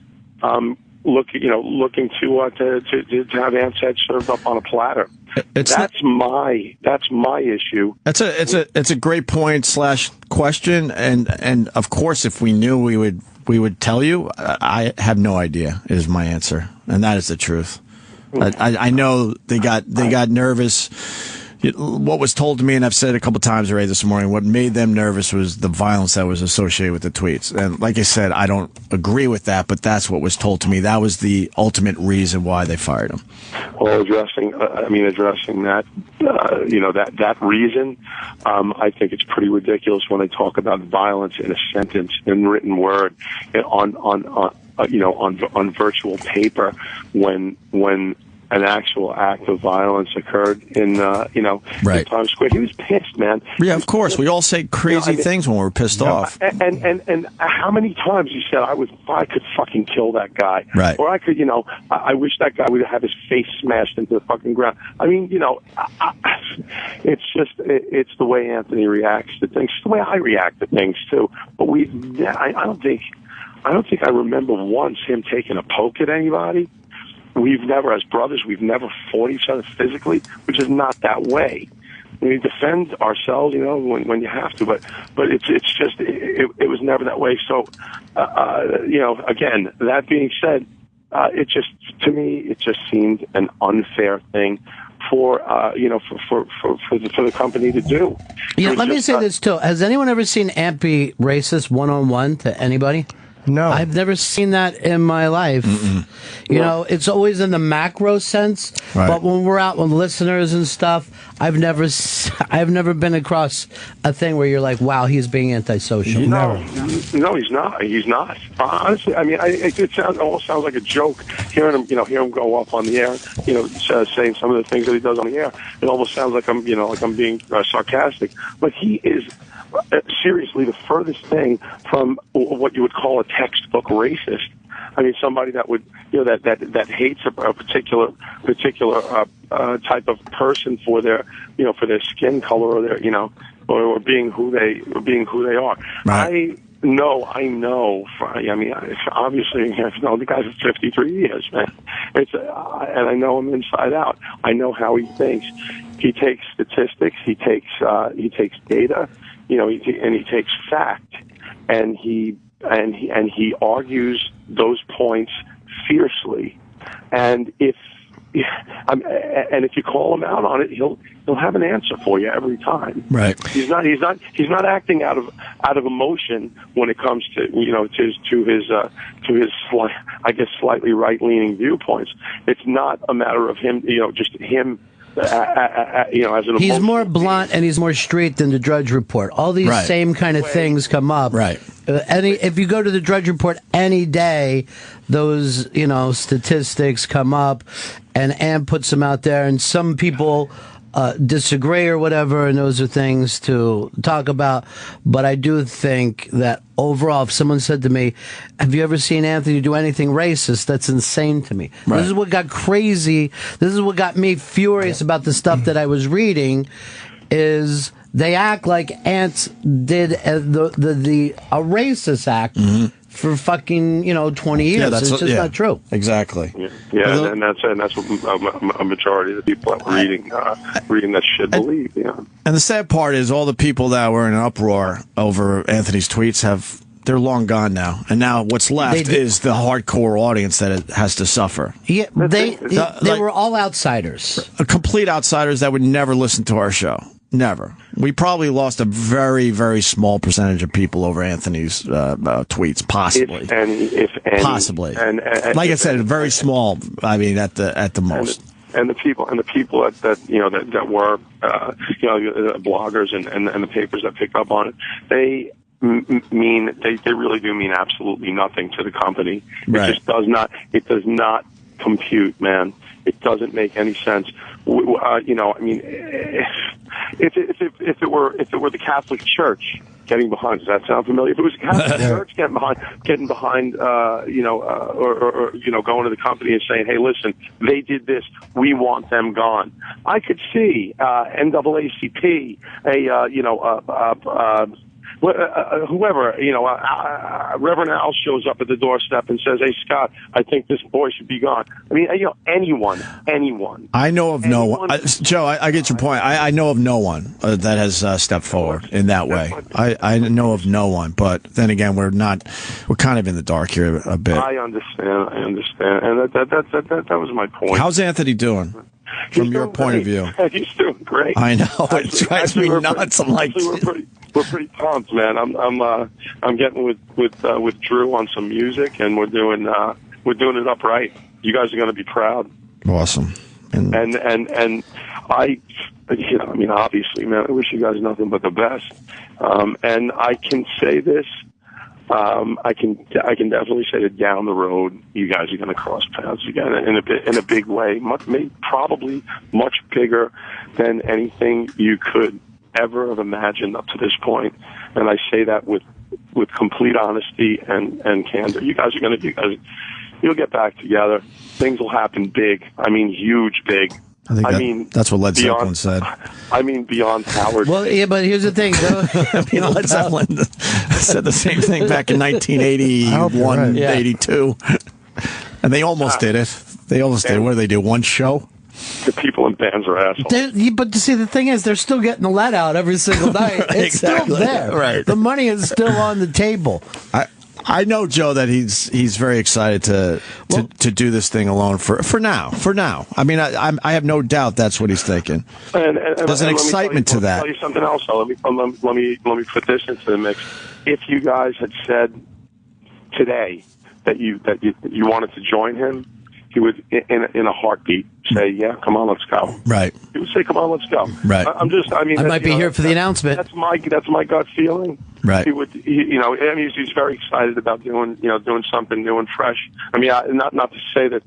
looking to have Ansett served up on a platter. That's my issue. It's a great point / question, and of course, if we knew, we would tell you. I have no idea is my answer, and that is the truth. I know they got nervous. What was told to me, and I've said it a couple times already this morning, what made them nervous was the violence that was associated with the tweets. And like I said, I don't agree with that, but that's what was told to me. That was the ultimate reason why they fired him. Well, addressing that, that reason, I think it's pretty ridiculous when they talk about violence in a sentence, in written word, on virtual paper, when an actual act of violence occurred in Times Square. He was pissed, man. Yeah, of course. We all say crazy things when we're pissed off. And how many times he said, I could fucking kill that guy. Right. Or I could, I wish that guy would have his face smashed into the fucking ground. I mean, it's the way Anthony reacts to things. It's the way I react to things, too. But I don't think I remember once him taking a poke at anybody. We've never, as brothers, fought each other physically, which is not that way. We defend ourselves, when you have to, but it's just it was never that way. So, again, that being said, to me it just seemed an unfair thing for the company to do. Yeah, let me say this too. Has anyone ever seen Amp be racist one-on-one to anybody? No. I've never seen that in my life. You know, it's always in the macro sense, right. But when we're out with listeners and stuff, I've never been across a thing where you're like, wow, he's being antisocial. No, he's not. He's not. Honestly, I mean, it almost sounds like a joke hearing him go up on the air, saying some of the things that he does on the air. It almost sounds like I'm being sarcastic, but he is seriously the furthest thing from what you would call a textbook racist. I mean, somebody that would, that hates a particular type of person for their skin color or their, or being who they are. Right. I know. Obviously, I've known the guy for 53 years, man. And I know him inside out. I know how he thinks. He takes statistics. He takes data. And he takes fact, and he argues those points fiercely. And if you call him out on it, he'll have an answer for you every time. Right. He's not acting out of emotion when it comes to his slightly right leaning viewpoints. It's not a matter of him, just him. As an he's more blunt and he's more straight than the Drudge Report. All these same kind of things come up. Right. If you go to the Drudge Report any day, those statistics come up, and Amp puts them out there, and some people disagree or whatever, and those are things to talk about. But I do think that overall, if someone said to me, have you ever seen Anthony do anything racist? That's insane to me. Right. This is what got crazy. This is what got me furious about the stuff that I was reading, is they act like Ants did a racist act for fucking 20 years. It's just not true. Exactly. And that's what a majority of the people that were reading that should believe. And the sad part is all the people that were in an uproar over Anthony's tweets they're long gone now, and now what's left is the hardcore audience that it has to suffer. Yeah, they were all outsiders, complete outsiders that would never listen to our show. Never. We probably lost a very, very small percentage of people over Anthony's tweets, possibly. Possibly. And like I said, very small. I mean, at the most. And the people that were bloggers and the papers that picked up on it, they really do mean absolutely nothing to the company. Right. It just does not. It does not compute, man. It doesn't make any sense. I mean, if it were the Catholic Church getting behind, does that sound familiar? If it was the Catholic Church getting behind, or going to the company and saying, "Hey, listen, they did this. We want them gone." I could see NAACP, whoever, Reverend Al shows up at the doorstep and says, "Hey, Scott, I think this boy should be gone." I mean, anyone. I know of no one. Joe, I get your point. I know of no one that has stepped forward in that way. I know of no one, but then again, we're kind of in the dark here a bit. I understand, and that was my point. How's Anthony doing? from your point of view. He's doing great. I know. It drives me nuts. I'm like, we're pretty pumped, man. I'm getting with Drew on some music, and we're doing it upright. You guys are going to be proud. Awesome. And I, I mean, obviously, man, I wish you guys nothing but the best. And I can say this. I can definitely say that down the road, you guys are going to cross paths again in a big way. Probably much bigger than anything you could ever have imagined up to this point. And I say that with complete honesty and candor. You guys are going to you'll get back together. Things will happen big. I mean, huge big. I mean, that's what Led Zeppelin said. I mean, beyond Howard. Well, yeah, but here's the thing. Led Zeppelin said the same thing back in 1981, 82. And they almost did it. They almost did. What do they do? One show? The people in bands are assholes. But see, the thing is, they're still getting the lead out every single night. Right, it's exactly. still there. Right. The money is still on the table. I know, Joe, that he's very excited to do this thing alone for now. I mean, I have no doubt that's what he's thinking. And there's an excitement to that. Let me tell you something else. Though. Let me put this into the mix. If you guys had said today that you wanted to join him, he would in a heartbeat say, "Yeah, come on, let's go." Right. He would say, "Come on, let's go." Right. I might be here for the announcement. That's my gut feeling. Right. He would, he's very excited about doing something new and fresh. I mean, not to say that,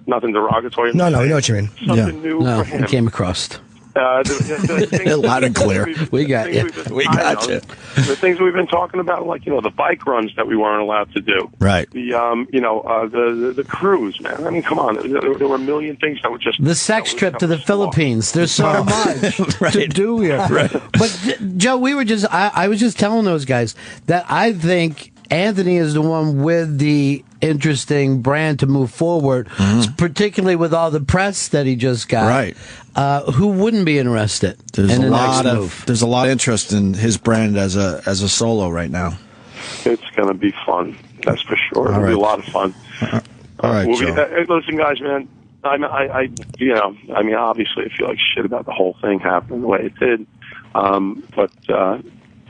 nothing derogatory. No, we know what you mean. Something new for him. It came across. Loud and clear. We got you. We got you. The things we've been talking about, like the bike runs that we weren't allowed to do. Right. The cruise, man. I mean, come on. There were a million things that were just the sex trip to the Philippines. There's so much to do here. Right. But Joe, I was just telling those guys that I think Anthony is the one with the interesting brand to move forward, particularly with all the press that he just got. Right. Who wouldn't be interested? There's a lot of interest in his brand as a solo right now. It's going to be fun. That's for sure. It'll be a lot of fun. All right, Joe. Listen, guys, man. Obviously, I feel like shit about the whole thing happening the way it did. But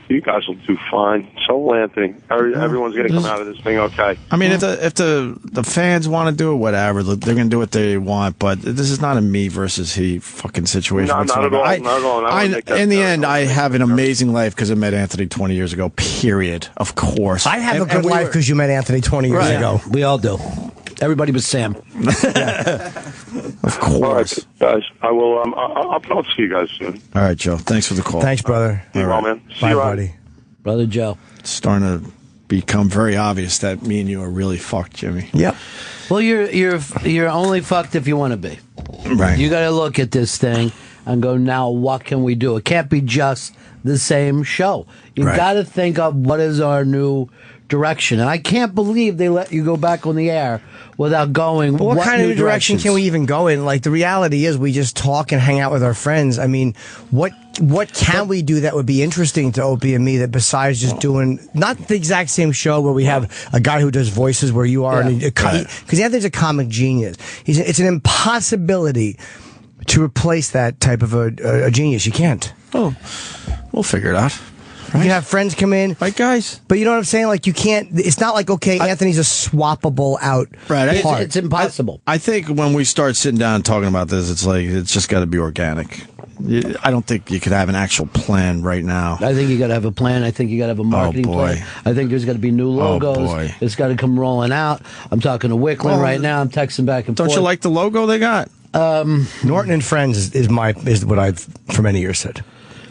you guys will do fine. So will Anthony. Everyone's going to come out of this thing okay. I mean, if the fans want to do it, whatever, they're going to do what they want. But this is not a me versus he fucking situation. No, not at all. In the end, I have an amazing life because I met Anthony 20 years ago. Period. Of course. I have a good life because you met Anthony 20 years ago. We all do. Everybody but Sam. Of course. All right, guys. I will. I'll see you guys soon. All right, Joe. Thanks for the call. Thanks, brother. Be well, man. See Bye, you, buddy. Brother Joe. It's starting to become very obvious that me and you are really fucked, Jimmy. Yep. Well, you're only fucked if you want to be. Right. You got to look at this thing and go, now what can we do? It can't be just the same show. You got to think of what is our new direction. And I can't believe they let you go back on the air without going, what kind of direction directions? can we even go in? Like, the reality is we just talk and hang out with our friends. I mean, what can we do that would be interesting to Opie and me that besides just doing not the exact same show where we have a guy who does voices where you are, because Anthony's a comic genius. It's an impossibility to replace that type of a genius. You can't. Oh, we'll figure it out. Right. You can have friends come in. Right, guys? But you know what I'm saying? Like, you can't, it's not like, okay, Anthony's a swappable out. Right. It's impossible. I think when we start sitting down and talking about this, it's just got to be organic. I don't think you could have an actual plan right now. I think you got to have a plan. I think you got to have a marketing plan. I think there's got to be new logos. Oh, boy. It's got to come rolling out. I'm talking to Wicklund right now. I'm texting back and forth. Don't you like the logo they got? Norton and Friends is what I've for many years said.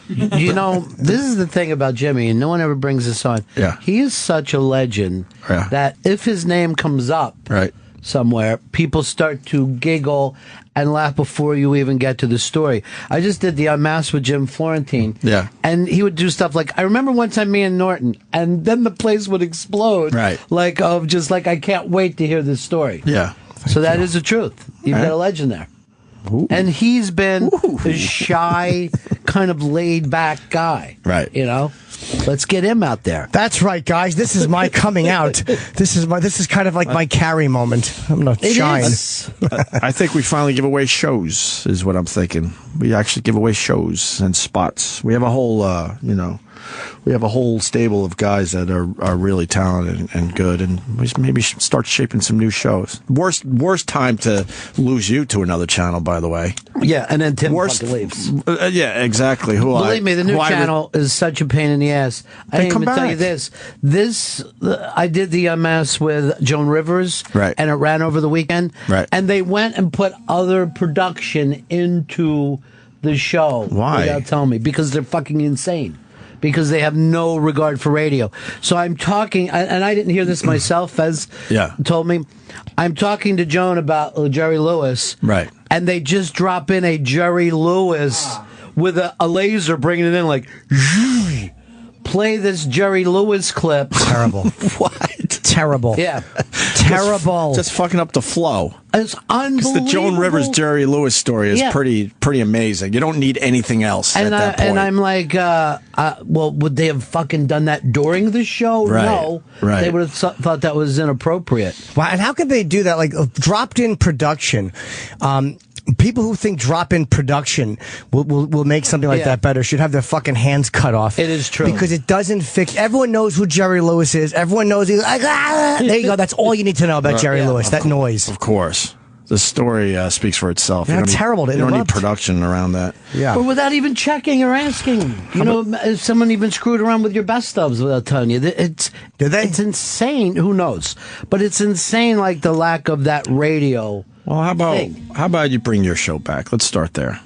You know, this is the thing about Jimmy, and no one ever brings this on. Yeah. He is such a legend that if his name comes up somewhere, people start to giggle and laugh before you even get to the story. I just did the Unmasked with Jim Florentine. Yeah. And he would do stuff like, I remember one time me and Norton, and then the place would explode. Right. Like, I can't wait to hear this story. Yeah. So that is the truth. You've got a legend there. Ooh. And he's been a shy, kind of laid-back guy. Right. You know? Let's get him out there. That's right, guys. This is my coming out. This is kind of like my Carrie moment. I'm gonna shine. I think we finally give away shows, is what I'm thinking. We actually give away shows and spots. We have a whole, we have a whole stable of guys that are really talented and good, and we maybe should start shaping some new shows. Worst time to lose you to another channel, by the way. Yeah, and then Tim fucking leaves. Yeah, exactly. Believe me, the new channel is such a pain in the ass. I didn't even tell you this. I did the mess with Joan Rivers, right, and it ran over the weekend, right, and they went and put other production into the show. Why? Without telling me, because they're fucking insane. Because they have no regard for radio. So I'm talking, and I didn't hear this myself, Fez told me. I'm talking to Joan about Jerry Lewis. Right. And they just drop in a Jerry Lewis with a laser bringing it in like, play this Jerry Lewis clip. Terrible. What? Terrible. Yeah. Terrible. Just fucking up the flow. It's unbelievable. The Joan Rivers Jerry Lewis story is pretty amazing. You don't need anything else at that point. And I'm like, well, would they have fucking done that during the show? Right, No. right. They would have thought that was inappropriate. Wow, and how could they do that? Like, dropped in production. People who think drop-in production will make something like that better should have their fucking hands cut off. It is true. Because it doesn't fix... Everyone knows who Jerry Lewis is. Everyone knows he's like, there you go. That's all you need to know about Jerry Lewis. That noise. Of course. The story speaks for itself. Yeah, terrible to You don't need interrupt. production around that. Yeah. Or without even checking or asking. You know, if someone even screwed around with your best ofs without telling you. Did they? It's insane. Who knows? But it's insane, like, the lack of that radio. Well, how about you bring your show back? Let's start there.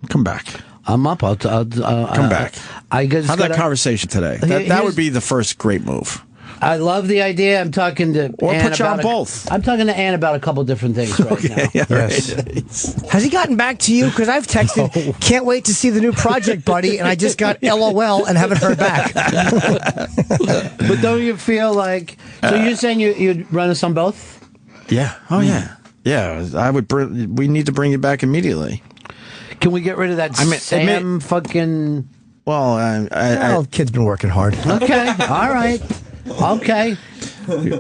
Come back. I'm up. I'll come back. I guess have that conversation today. That would be the first great move. I love the idea. I'm talking to Ann put you on about both. I'm talking to Ann about a couple different things right now. Yeah, yes. Has he gotten back to you? Because I've texted, can't wait to see the new project, buddy, and I just got LOL and haven't heard back. But don't you feel like... So you're saying you'd run us on both? Yeah. Oh, yeah. Yeah, I would. We need to bring you back immediately. Can we get rid of that Sam fucking... Well, kid's been working hard. Okay, all right. Okay.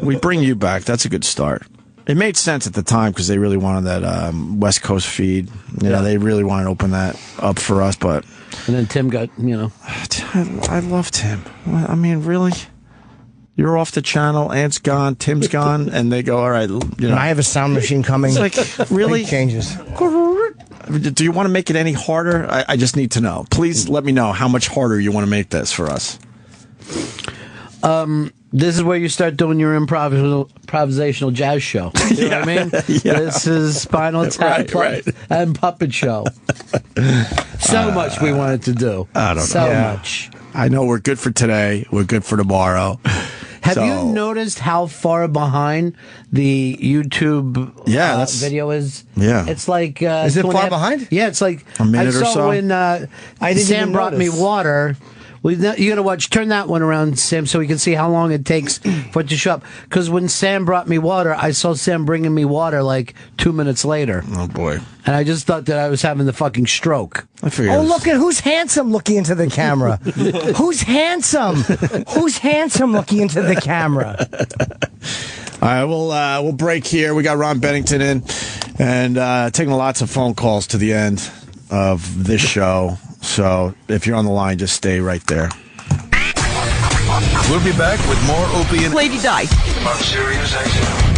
We bring you back. That's a good start. It made sense at the time because they really wanted that West Coast feed. You know, they really wanted to open that up for us, but... And then Tim got, I love Tim. I mean, really? You're off the channel, Ant's gone, Tim's gone, and they go, all right, And I have a sound machine coming. It's like, really? Big changes. Do you want to make it any harder? I just need to know. Please let me know how much harder you want to make this for us. This is where you start doing your improvisational jazz show. You know what I mean? Yeah. This is Spinal Tap and Puppet Show. So much we wanted to do. I don't know. So much. I know we're good for today. We're good for tomorrow. Have you noticed how far behind the YouTube video is? Yeah. It's like... is it far behind? Yeah, it's like... a minute or so. When Sam brought me water... You got to watch. Turn that one around, Sam, so we can see how long it takes for it to show up. Because when Sam brought me water, I saw Sam bringing me water like 2 minutes later. Oh boy! And I just thought that I was having the fucking stroke. I figured. Oh, look at who's handsome looking into the camera. Who's handsome? Who's handsome looking into the camera? All right, we'll break here. We got Ron Bennington in, and taking lots of phone calls to the end of this show. So if you're on the line, just stay right there. We'll be back with more Opie and Lady Di on Sirius XM.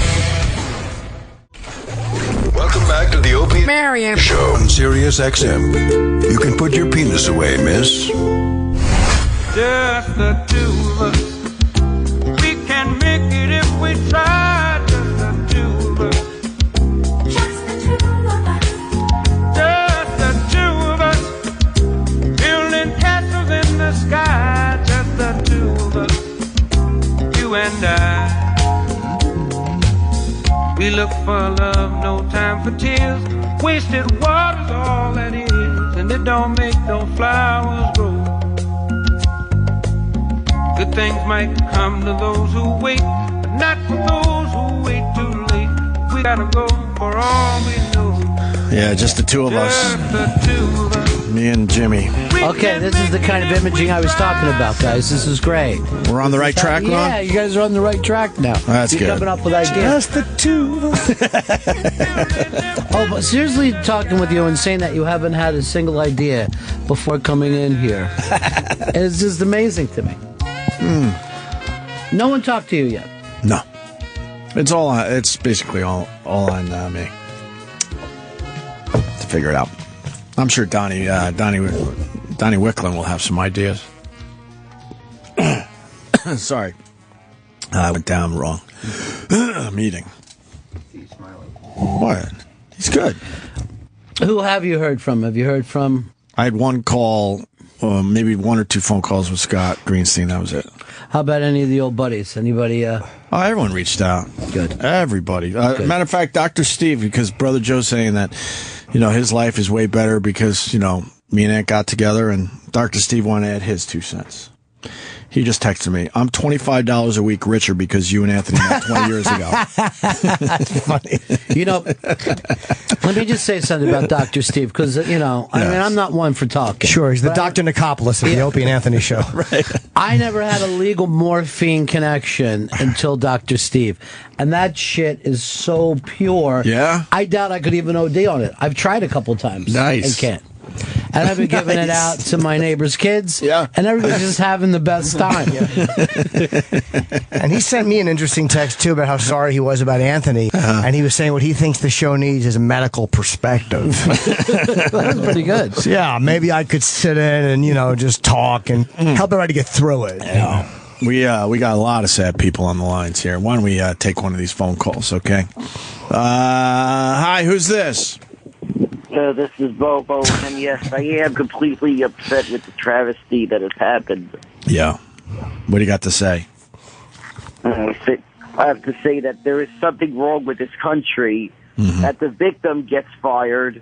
Welcome back to the Opie and Marion Show on Sirius XM. You can put your penis away, miss. Just the two of us. We can make it if we try. Just the two of us. Just the two of us. Just the two of us. Building castles in the sky. Just the two of us. You and I. We look for love, no time for tears. Wasted water's all that is, and it don't make no flowers grow. Good things might come to those who wait, but not for those who wait too late. We gotta go for all we know. Yeah, just the two of us. Just the two of us. Me and Jimmy. Okay, this is the kind of imaging I was talking about, guys. This is great. We're on the right track, Ron? Yeah, you guys are on the right track now. That's You're good. coming up with ideas. Just the two of us. Oh, but seriously, talking with you and saying that you haven't had a single idea before coming in here. It's just amazing to me. No one talked to you yet. No. It's basically all on me to figure it out. I'm sure Donnie Wicklund will have some ideas. Sorry. I went down wrong. Meeting. What? He's good. Who have you heard from? Have you heard from? I had one call, maybe one or two phone calls with Scott Greenstein. That was it. How about any of the old buddies? Anybody? Everyone reached out. Good. Everybody. Matter of fact, Dr. Steve, because Brother Joe's saying that, his life is way better because, me and Aunt got together, and Dr. Steve wanted to add his 2 cents. He just texted me, I'm $25 a week richer because you and Anthony met 20 years ago. That's funny. Let me just say something about Dr. Steve, because, I mean, I'm not one for talking. Sure, he's the Dr. Nicopolis of the Opie and Anthony show. Right. I never had a legal morphine connection until Dr. Steve. And that shit is so pure. Yeah? I doubt I could even OD on it. I've tried a couple times. Nice. And can't. And I've been giving it out to my neighbors' kids. Yeah. And everybody's just having the best time. And he sent me an interesting text, too, about how sorry he was about Anthony. And he was saying what he thinks the show needs is a medical perspective. That was pretty good. So, yeah, maybe I could sit in and, just talk and help everybody get through it. Yeah. We got a lot of sad people on the lines here. Why don't we take one of these phone calls, okay? Hi, who's this? This is Bobo, and yes, I am completely upset with the travesty that has happened. Yeah. What do you got to say? I have to say that there is something wrong with this country, that the victim gets fired.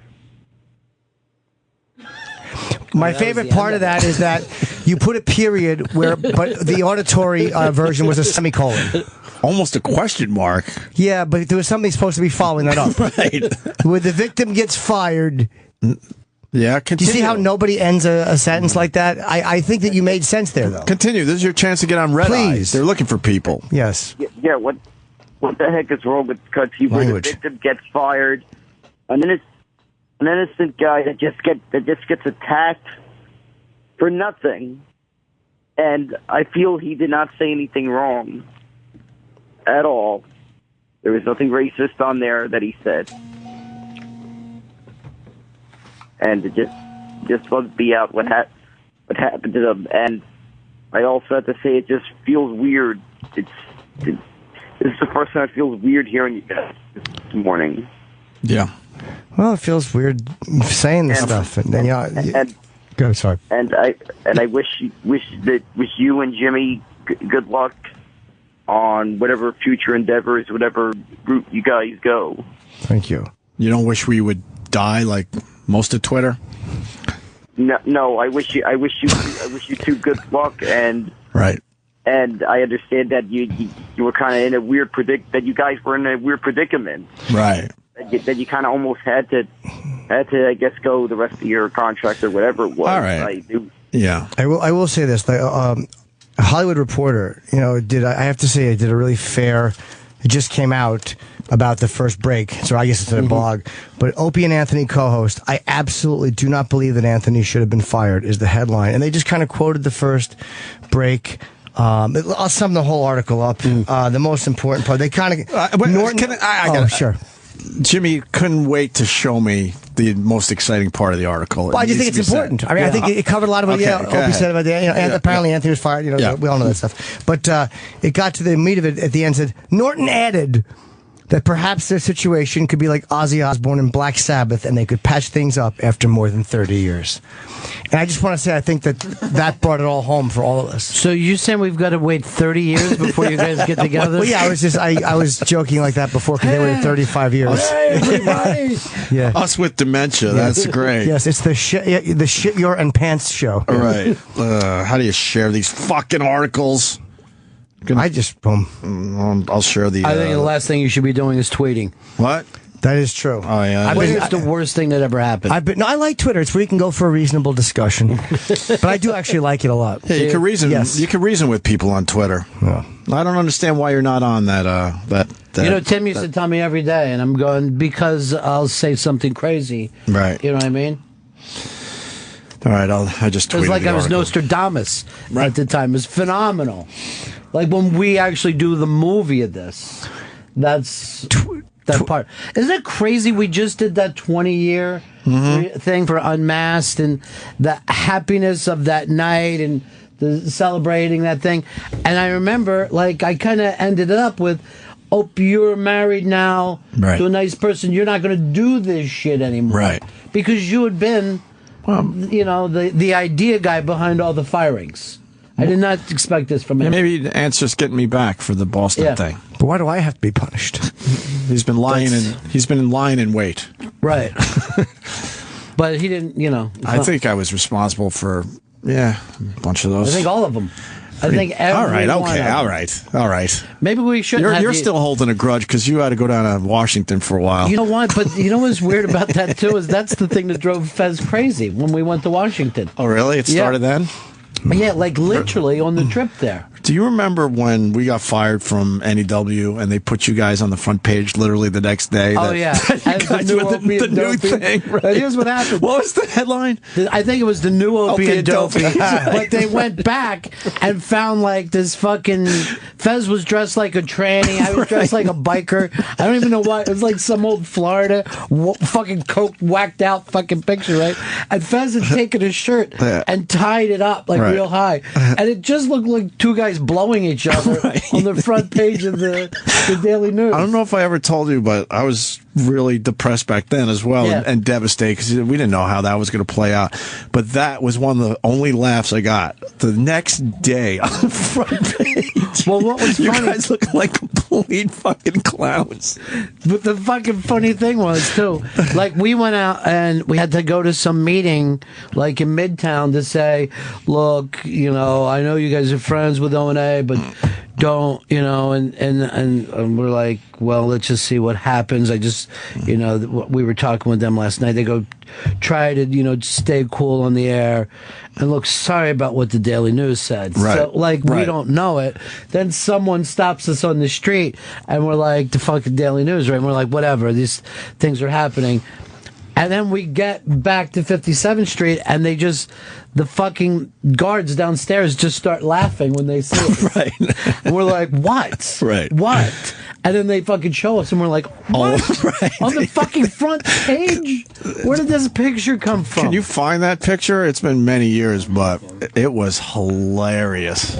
My favorite part of that is that you put a period but the auditory version was a semicolon. Almost a question mark. Yeah, but there was something supposed to be following that up. Right. Where the victim gets fired. Yeah, continue. Do you see how nobody ends a sentence like that? I think that you made sense there, though. Continue. This is your chance to get on Red Eyes. They're looking for people. Yes. Yeah, what the heck is wrong with the country where the victim gets fired, and then it's an innocent guy that just gets attacked for nothing, and I feel he did not say anything wrong at all. There was nothing racist on there that he said, and it just bugged me out what happened to them. And I also have to say it just feels weird. This is the first time it feels weird hearing you guys this morning. Yeah. Well, it feels weird saying this stuff, go, sorry. And I wish you and Jimmy good luck on whatever future endeavors, whatever route you guys go. Thank you. You don't wish we would die like most of Twitter? No. I wish you two good luck, and right. And I understand that you were kind of in a weird that you guys were in a weird predicament. Right. That you kind of almost had to, I guess, go the rest of your contract or whatever it was. All right. Yeah. I will say this. Hollywood Reporter, I have to say, I did a really fair. It just came out about the first break, so I guess it's in a blog. But Opie and Anthony co-host, I absolutely do not believe that Anthony should have been fired, is the headline. And they just kind of quoted the first break. I'll sum the whole article up. The most important part, they kind of Norton. Sure. Jimmy couldn't wait to show me the most exciting part of the article. Well, I just think it's important. I mean, I think it covered a lot of what Opie said about that. Apparently, Anthony was fired. We all know that stuff. But it got to the meat of it at the end. Said Norton added that perhaps their situation could be like Ozzy Osbourne and Black Sabbath, and they could patch things up after more than 30 years. And I just want to say, I think that brought it all home for all of us. So you're saying we've got to wait 30 years before you guys get together? Well, yeah, I was joking like that before because they waited 35 years. Hey, everybody! Yeah, us with dementia. That's great. Yes, it's the shit your and pants show. All right. How do you share these fucking articles? I just I'll share the. I think the last thing you should be doing is tweeting. What? That is true. Oh yeah. What is the worst thing that ever happened? I like Twitter. It's where you can go for a reasonable discussion. But I do actually like it a lot. Yeah, you can reason. Yes. You can reason with people on Twitter. Yeah. I don't understand why you're not on that. Tim used to tell me every day, and I'm going because I'll say something crazy. Right. You know what I mean? All right. I just tweeted It was like the I was article. Nostradamus at the time. It was phenomenal. Like when we actually do the movie of this. That's that part. Isn't it crazy? We just did that 20-year thing for Unmasked and the happiness of that night and the celebrating that thing. And I remember, like, I kind of ended up with, Opie, you're married now to a nice person. You're not going to do this shit anymore. Right. Because you had been, the idea guy behind all the firings. I did not expect this from him. Maybe Ant's just getting me back for the Boston thing. But why do I have to be punished? He's been lying in wait. Right. But he didn't, I think I was responsible for a bunch of those. I think all of them. I think every all right, one okay, of them. all right. Maybe we should. You're still holding a grudge because you had to go down to Washington for a while. You know what? But you know what's weird about that too is that's the thing that drove Fez crazy when we went to Washington. Oh, really? It started then? Yeah, like literally on the trip there. Do you remember when we got fired from NEW and they put you guys on the front page literally the next day? Oh, yeah. As the new thing. Right? Here's what happened. What was the headline? I think it was the new Opie and Dopey. Right. But they went back and found like this fucking... Fez was dressed like a tranny. I was dressed like a biker. I don't even know what. It was like some old Florida fucking coke whacked out fucking picture, right? And Fez had taken his shirt and tied it up like real high. And it just looked like two guys blowing each other on the front page of the Daily News. I don't know if I ever told you, but I was really depressed back then as well and devastated because we didn't know how that was going to play out. But that was one of the only laughs I got. The next day on the front page. Well, what was funny? You guys look like complete fucking clowns. But the fucking funny thing was, too, like we went out and we had to go to some meeting like in Midtown to say, look, I know you guys are friends with O&A, but don't, and we're like, well, let's just see what happens. I just, we were talking with them last night. They go, try to, stay cool on the air. And look, sorry about what the Daily News said. Right. So, we don't know it. Then someone stops us on the street and we're like, the fucking Daily News, right? And we're like, whatever, these things are happening. And then we get back to 57th Street, and the fucking guards downstairs just start laughing when they see it. Right. And we're like, what? Right. What? And then they fucking show us, and we're like, what? Oh, right. On the fucking front page? Where did this picture come from? Can you find that picture? It's been many years, but it was hilarious.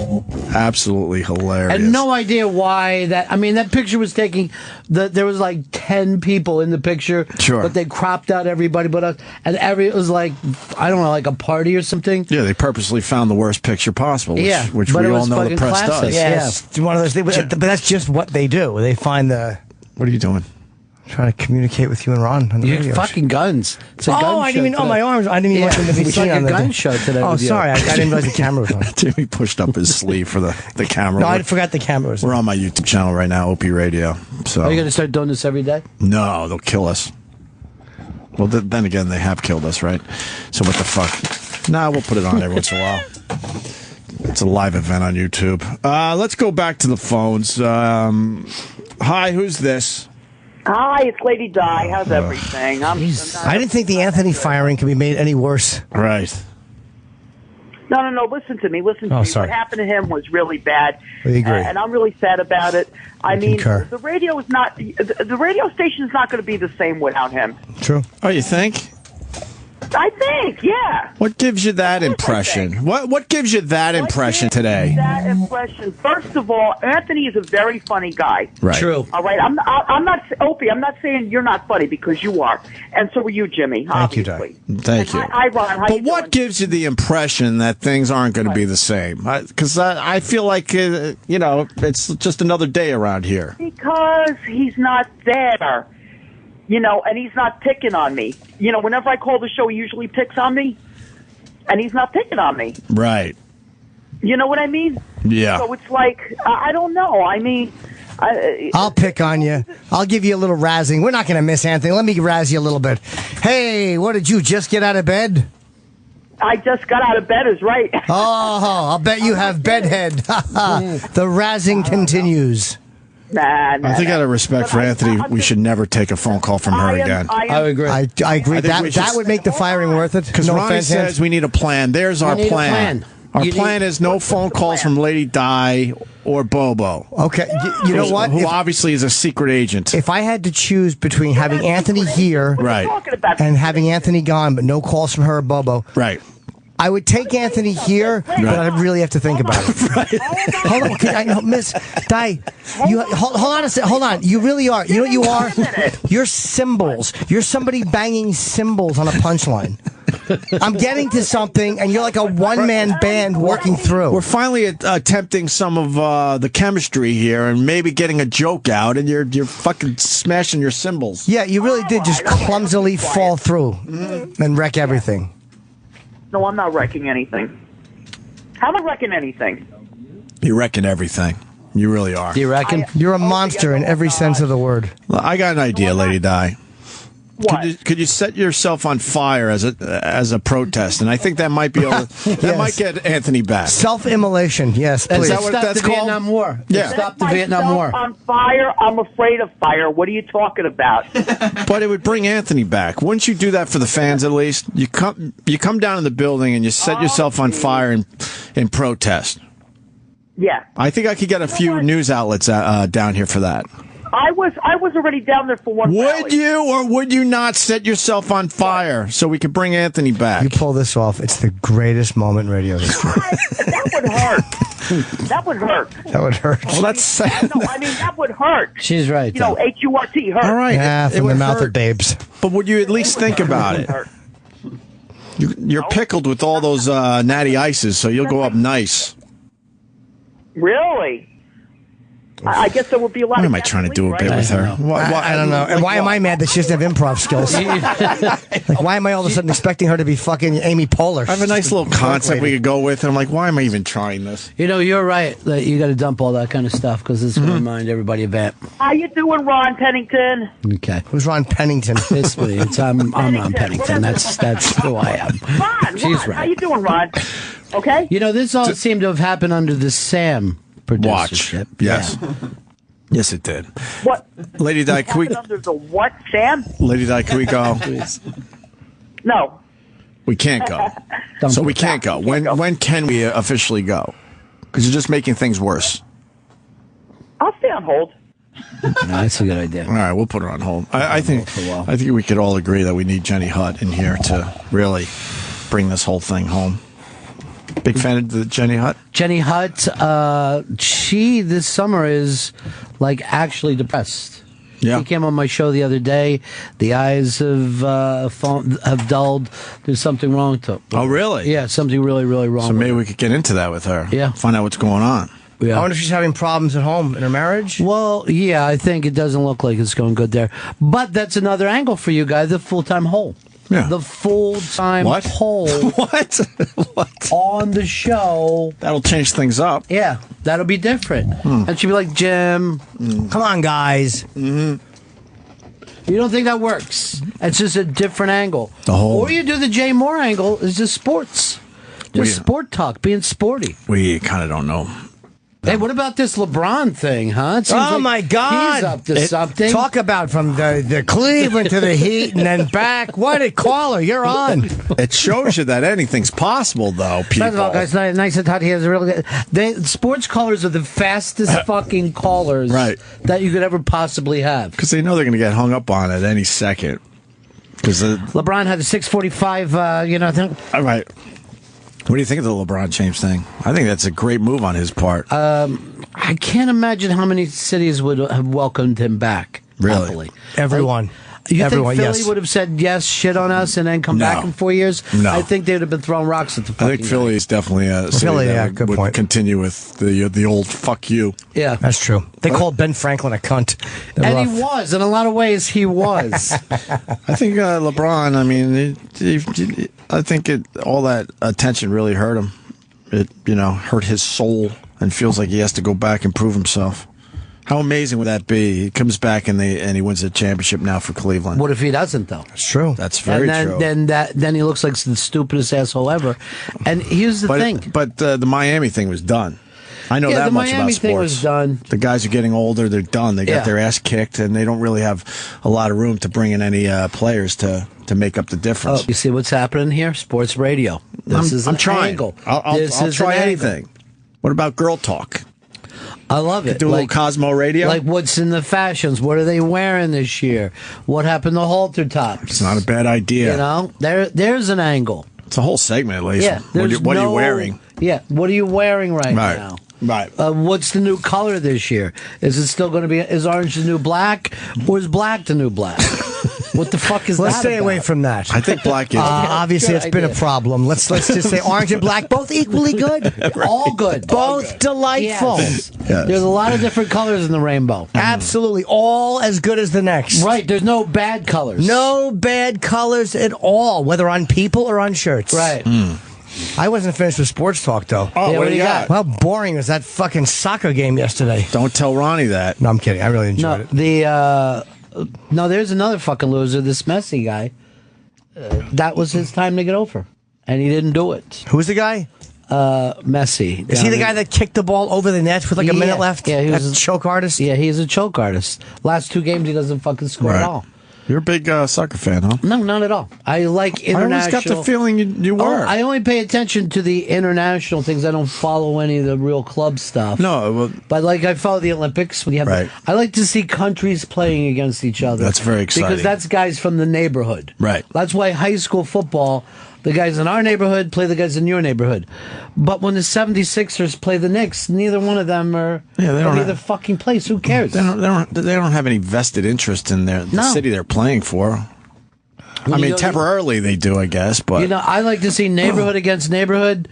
Absolutely hilarious. I had no idea why that. I mean, that picture was taking. There was like 10 people in the picture. Sure. But they cropped out everybody but us. And it was like, I don't know, like a party or something. Yeah, they purposely found the worst picture possible, which but we it all was know the fucking press classic. does. Yeah, it's one of those things. But that's just what they do. They find the... What are you doing? Trying to communicate with you and Ron on the radio. Fucking guns. It's a gun I didn't even... show Oh, my arms. I didn't even want them to be it's seen like on a the... gun show today. Oh, with you. sorry. I didn't realize the camera was on. Jimmy pushed up his sleeve for the camera. No, I forgot the camera was on. We're on my YouTube channel right now, Opie Radio. So Are you going to start doing this every day? No, they'll kill us. Well, then again, they have killed us, right? So what the fuck? Nah, we'll put it on every once in a while. It's a live event on YouTube. Let's go back to the phones. Hi, who's this? Hi, it's Lady Di. How's everything? I didn't think the Anthony firing could be made any worse. Right. No. Listen to me. Oh, me. sorry. What happened to him was really bad. We agree. And I'm really sad about it. I mean, concur. the radio is not. The radio station is not going to be the same without him. True. Oh, you think? I think, yeah. What gives you that impression? What gives you that impression today? That impression. First of all, Anthony is a very funny guy. Right. True. All right. I'm not Opie. I'm not saying you're not funny because you are, and so are you, Jimmy. Thank you, obviously. Thank you. Hi, Ron. How But you what doing? gives you the impression that things aren't going to be the same? Because I feel like, it's just another day around here. Because he's not there. And he's not picking on me. Whenever I call the show, he usually picks on me, and he's not picking on me. Right. You know what I mean? Yeah. So it's like, I don't know. I mean, I'll pick on you. I'll give you a little razzing. We're not going to miss Anthony. Let me razz you a little bit. Hey, what did you just get out of bed? I just got out of bed is right. Oh, I'll bet you have bedhead. The razzing continues. I think out of respect for Anthony, we should never take a phone call from her again. I agree. I agree. That would make the firing worth it. Because Ronnie says we need a plan. There's our plan. Our plan is no phone calls from Lady Di or Bobo. Okay, you know what? Who obviously is a secret agent. If I had to choose between having Anthony here and having Anthony gone, but no calls from her or Bobo, right? I would take Anthony here, but I'd really have to think about it. Hold on, I know, Miss Di. You hold on a second. Hold on. You really are. You know what you are? You're cymbals. You're somebody banging cymbals on a punchline. I'm getting to something, and you're like a one-man band working through. We're finally attempting some of the chemistry here, and maybe getting a joke out, and you're fucking smashing your cymbals. Yeah, you really did just clumsily fall through and wreck everything. No, I'm not wrecking anything. How am I wrecking anything? You're wrecking everything. You really are. Do you reckon? You're a monster in every sense of the word. Well, I got an idea, Lady Di. Could you set yourself on fire as a protest? And I think that might be able that might get Anthony back. Self-immolation, yes, please. Is that what that's called? Vietnam War. Yeah. Stop the Vietnam War. On fire? I'm afraid of fire. What are you talking about? But it would bring Anthony back. Wouldn't you do that for the fans at least? You come down in the building and you set yourself on fire in protest. Yeah. I think I could get a few news outlets down here for that. I was already down there for one. Would you or would you not set yourself on fire so we could bring Anthony back? You pull this off, it's the greatest moment in radio history. That would hurt. That would hurt. That would hurt. Well, that's sad. No, I mean that would hurt. She's right. You know, HURT hurt. All right. Yeah, from the mouth of babes. But would you at least think about it? You're pickled with all those natty ices, so you'll go up nice. Really? I guess there would be a lot. Why am I trying to do a bit with her? I don't know. And why am I mad that she doesn't have improv skills? Like, why am I all of a sudden expecting her to be fucking Amy Poehler? I have a nice little concept we could go with, and I'm like, why am I even trying this? You know, you're right. That you got to dump all that kind of stuff because it's going to remind everybody of that. How you doing, Ron Pennington? Okay. Who's Ron Pennington? I'm Ron Pennington. That's who I am. Ron, She's right. How you doing, Ron? Okay. You know, this all seemed to have happened under the Sam producership. Watch. Yes. Yes, it did. What? Lady Di, can we... Under the what, Sam? Lady Di, can we go? No. We can't go. So we can't go. When can we officially go? Because you're just making things worse. I'll stay on hold. No, that's a good idea. All right, we'll put her on hold. I think we could all agree that we need Jenny Hutt in here to really bring this whole thing home. Big fan of the Jenny Hutt? Jenny Hutt, she this summer is like actually depressed. Yeah. She came on my show the other day. The eyes have dulled. There's something wrong to her. Oh, really? Yeah, something really, really wrong. So maybe we could get into that with her. Yeah. Find out what's going on. Yeah. I wonder if she's having problems at home in her marriage. Well, yeah, I think it doesn't look like it's going good there. But that's another angle for you guys, the full-time hole. Yeah. The full-time hole. What? On the show. That'll change things up. Yeah, that'll be different. And she'll be like, Jim, come on, guys. You don't think that works? It's just a different angle. The whole. Or you do the Jay Moore angle, is just sports. Just sport talk, being sporty. We kind of don't know. Hey, what about this LeBron thing, huh? It seems like my God. he's up to something. Talk about from the Cleveland to the Heat and then back. What a caller. You're on. It shows you that anything's possible, though, people. First of all, guys, nice to talk to you. It's really good. Sports callers are the fastest fucking callers that you could ever possibly have. Because they know they're going to get hung up on at any second. Because LeBron had a 6:45, thing. All right. What do you think of the LeBron James thing? I think that's a great move on his part. I can't imagine how many cities would have welcomed him back. Really? Happily. Everyone. You Everyone, think Philly yes. would have said yes, shit on us, and then come back in 4 years? No. I think they would have been throwing rocks at the fucking I think Philly is definitely a city that would continue with the old fuck you. Yeah. That's true. They called Ben Franklin a cunt. And he was. In a lot of ways, he was. I think LeBron, I mean, I think all that attention really hurt him. It, hurt his soul and feels like he has to go back and prove himself. How amazing would that be? He comes back and he wins the championship now for Cleveland. What if he doesn't, though? It's true. That's very true. Then he looks like the stupidest asshole ever. And here's the thing. But the Miami thing was done. I know that much about Miami sports. thing was done. The guys are getting older. They're done. They got their ass kicked, and they don't really have a lot of room to bring in any players to make up the difference. Oh, you see what's happening here? Sports radio. I'm trying. Angle. I'll try anything. What about girl talk? I love it. Do a little Cosmo radio? Like what's in the fashions? What are they wearing this year? What happened to halter tops? It's not a bad idea. You know, there's an angle. It's a whole segment, at least. Yeah. What are you wearing? Yeah. What are you wearing right now? Right. What's the new color this year? Is it still going to be? Is orange the new black, or is black the new black? What the fuck is Let's that? stay away from that. I think black is. Obviously, it's been a problem. Let's just say orange and black, both equally good. All good. Both delightful. Yes. There's a lot of different colors in the rainbow. Absolutely. All as good as the next. Right. There's no bad colors. No bad colors at all, whether on people or on shirts. Right. I wasn't finished with sports talk, though. Oh, what do you got? Well, boring was that fucking soccer game yesterday. Don't tell Ronnie that. No, I'm kidding. I really enjoyed it. No, there's another fucking loser, this Messi guy. That was his time to get over, and he didn't do it. Who's the guy? Messi. Is he the guy that kicked the ball over the net with like a minute left? Yeah, he was a choke artist? Yeah, he's a choke artist. Last 2 games, he doesn't fucking score at all. You're a big soccer fan, huh? No, not at all. I like international. I always got the feeling you were. I only pay attention to the international things. I don't follow any of the real club stuff. No, but like I follow the Olympics. When you have I like to see countries playing against each other. That's very exciting. Because that's guys from the neighborhood. Right. That's why high school football, the guys in our neighborhood play the guys in your neighborhood. But when the 76ers play the Knicks, neither one of them are either fucking place. Who cares? They don't have any vested interest in the city they're playing for. I mean, temporarily they do, I guess. But you know, I like to see neighborhood against neighborhood,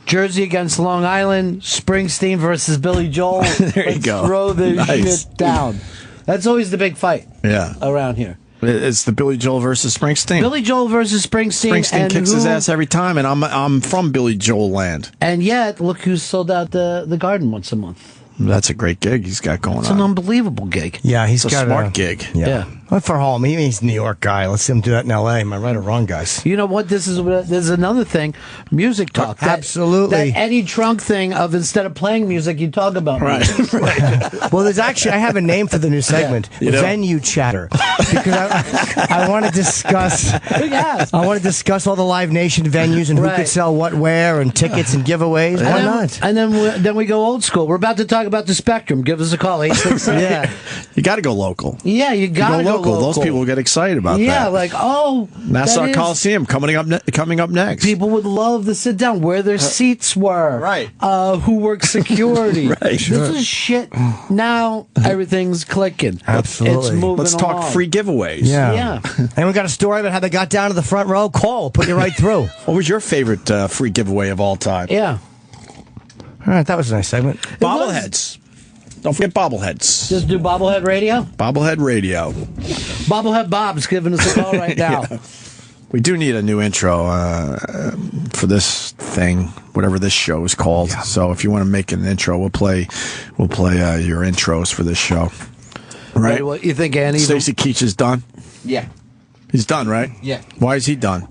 Jersey against Long Island, Springsteen versus Billy Joel. There you go. Throw the shit down. That's always the big fight. Around here. It's the Billy Joel versus Springsteen. Billy Joel versus Springsteen. Springsteen kicks his ass every time, and I'm from Billy Joel land. And yet, look who's sold out the Garden once a month. That's a great gig he's got going on. It's an unbelievable gig. Yeah, he's got a smart gig. Yeah. Well, for home, he's a New York guy. Let's see him do that in L.A. Am I right or wrong, guys? You know what? This is another thing. Music talk. Absolutely. That Eddie Trunk thing of instead of playing music, you talk about music. Well, there's actually, I have a name for the new segment, Venue Chatter. Because I want to discuss I want to discuss all the Live Nation venues and who could sell what where and tickets and giveaways. Why not? And then we go old school. We're about to talk about the Spectrum. Give us a call, 866. You got to go local. Yeah, you got to go local. Those people will get excited about that. Yeah, like, Nassau Coliseum coming up next. People would love to sit down where their seats were. Right. Who works security. Right. This is shit. Now everything's clicking. Absolutely. It's moving Let's talk along. free giveaways. Yeah. Anyone got a story about how they got down to the front row? Call. We'll put you right through. What was your favorite free giveaway of all time? Yeah. All right, that was a nice segment. Bobbleheads. Don't forget bobbleheads. Just do Bobblehead Radio? Bobblehead Radio. Bobblehead Bob's giving us a call right now. We do need a new intro for this thing, whatever this show is called. Yeah. So if you want to make an intro, we'll play your intros for this show. Right? What you think, Annie? Stacey Keach is done? Yeah. He's done, right? Yeah. Why is he done?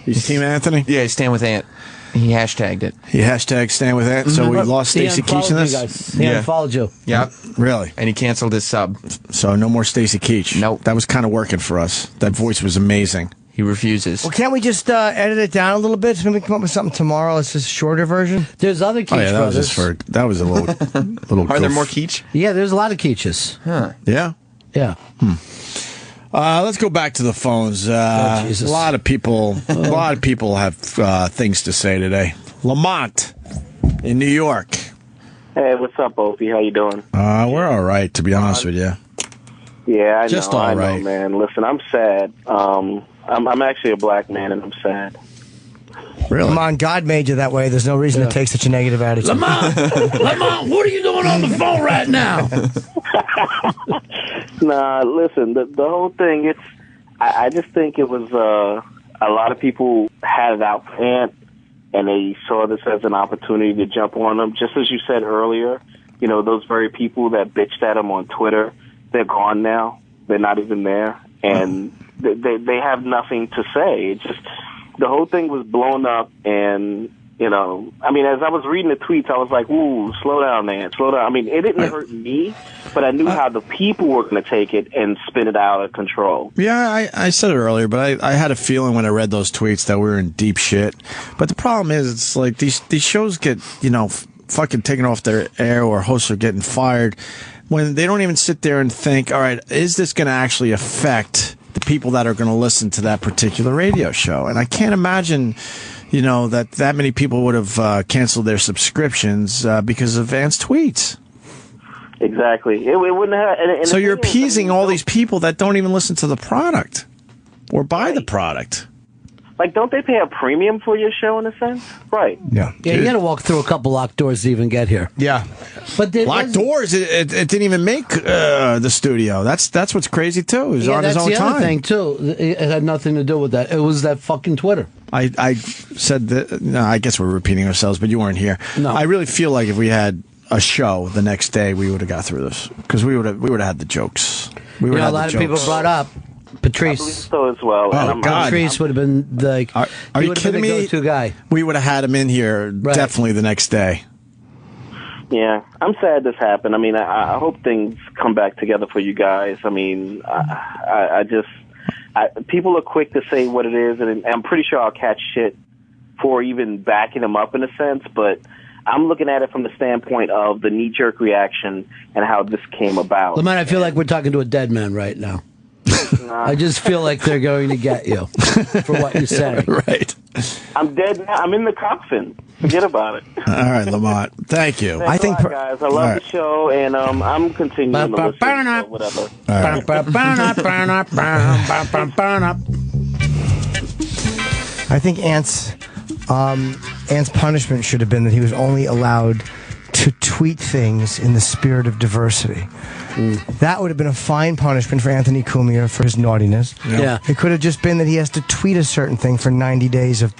He's Team Anthony? Yeah, he's staying with Ant. He hashtagged it. He hashtagged stand with Ant, so we lost Stacey Keach in this? He unfollowed you. Yeah. Really? And he canceled his sub. So no more Stacey Keach. Nope. That was kind of working for us. That voice was amazing. He refuses. Well, can't we just edit it down a little bit? Maybe come up with something tomorrow. It's just a shorter version. There's other Keach brothers. That was a little Are there more Keach? Yeah, there's a lot of Keaches. Huh. Yeah? Yeah. Let's go back to the phones. A lot of people have things to say today. Lamont in New York. Hey, what's up, Opie? How you doing? We're all right, to be honest with you. Yeah, I know, know, man. Listen, I'm sad. I'm actually a black man, and I'm sad. Really? Come on, God made you that way. There's no reason to take such a negative attitude. Lamont, what are you doing on the phone right now? Nah, listen, the whole thing, I just think it was a lot of people had it out for Ant, and they saw this as an opportunity to jump on him. Just as you said earlier, those very people that bitched at him on Twitter, they're gone now. They're not even there, and they have nothing to say. It's just the whole thing was blown up, and as I was reading the tweets, I was like, "Ooh, slow down, man, slow down." I mean, it didn't hurt me, but I knew how the people were going to take it and spin it out of control. Yeah, I said it earlier, but I had a feeling when I read those tweets that we were in deep shit. But the problem is, it's like these shows get fucking taken off their air, or hosts are getting fired when they don't even sit there and think, all right, is this going to actually affect the people that are going to listen to that particular radio show? And I can't imagine, that many people would have canceled their subscriptions because of Ant's tweets. Exactly. It wouldn't have. And so you're appeasing all these people that don't even listen to the product or buy the product. Like, don't they pay a premium for your show in a sense? Right. Yeah. Yeah, you got to walk through a couple locked doors to even get here. Yeah. But locked doors. It didn't even make the studio. That's what's crazy too. It was on his own that's the time. other thing too. It had nothing to do with that. It was that fucking Twitter. I said that. No, I guess we're repeating ourselves, but you weren't here. No. I really feel like if we had a show the next day, we would have got through this because we would have had the jokes. We would have a lot of people brought up Patrice. I believe so as well. Oh, God. Patrice would have been like, are he you would have kidding been the me? go-to guy. We would have had him in here definitely the next day. Yeah, I'm sad this happened. I mean, I hope things come back together for you guys. I mean, people are quick to say what it is, and I'm pretty sure I'll catch shit for even backing them up in a sense, but I'm looking at it from the standpoint of the knee-jerk reaction and how this came about. Lamont, I feel like we're talking to a dead man right now. I just feel like they're going to get you for what you're saying. Right. I'm dead now. I'm in the coffin. Forget about it. All right, Lamont. Thank you. Thanks a lot, guys. I love the show, and I'm continuing to listen. So whatever. I think Ant's punishment should have been that he was only allowed to tweet things in the spirit of diversity. That would have been a fine punishment for Anthony Cumia for his naughtiness. Yeah. It could have just been that he has to tweet a certain thing for 90 days of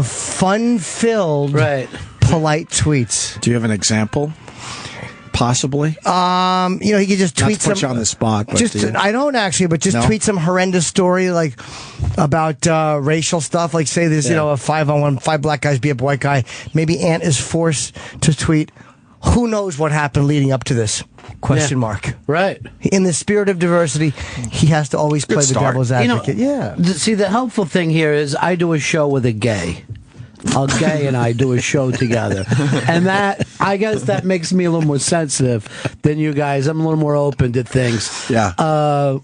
fun-filled, polite tweets. Do you have an example? Possibly. He could just tweet Not to put you on the spot. But I don't actually, but just tweet some horrendous story like about racial stuff. Like say there's a 5-on-1, 5 black guys beat up a white guy. Maybe Ant is forced to tweet. Who knows what happened leading up to this? Question mark. Right. In the spirit of diversity, he has to always play the devil's advocate. See, the helpful thing here is I do a show with a gay. A gay and I do a show together. And that, I guess that makes me a little more sensitive than you guys. I'm a little more open to things. Yeah.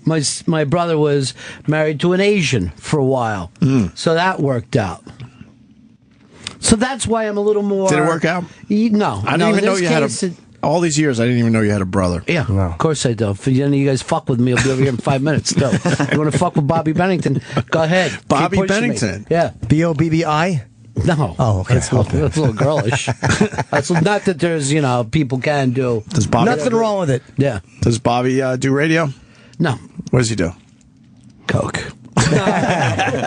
My brother was married to an Asian for a while. So that worked out. So that's why I'm a little more... Did it work out? No. I didn't even know you had all these years, I didn't even know you had a brother. Yeah, of course I do. If any of you guys fuck with me, I'll be over here in 5 minutes. Still, you want to fuck with Bobby Bennington? Go ahead. Bobby Bennington? Me. Yeah. Bobbi? No. Oh, okay. That's a little girlish. That's not that there's, people can do. Nothing wrong with it. Yeah. Does Bobby do radio? No. What does he do? Coke. I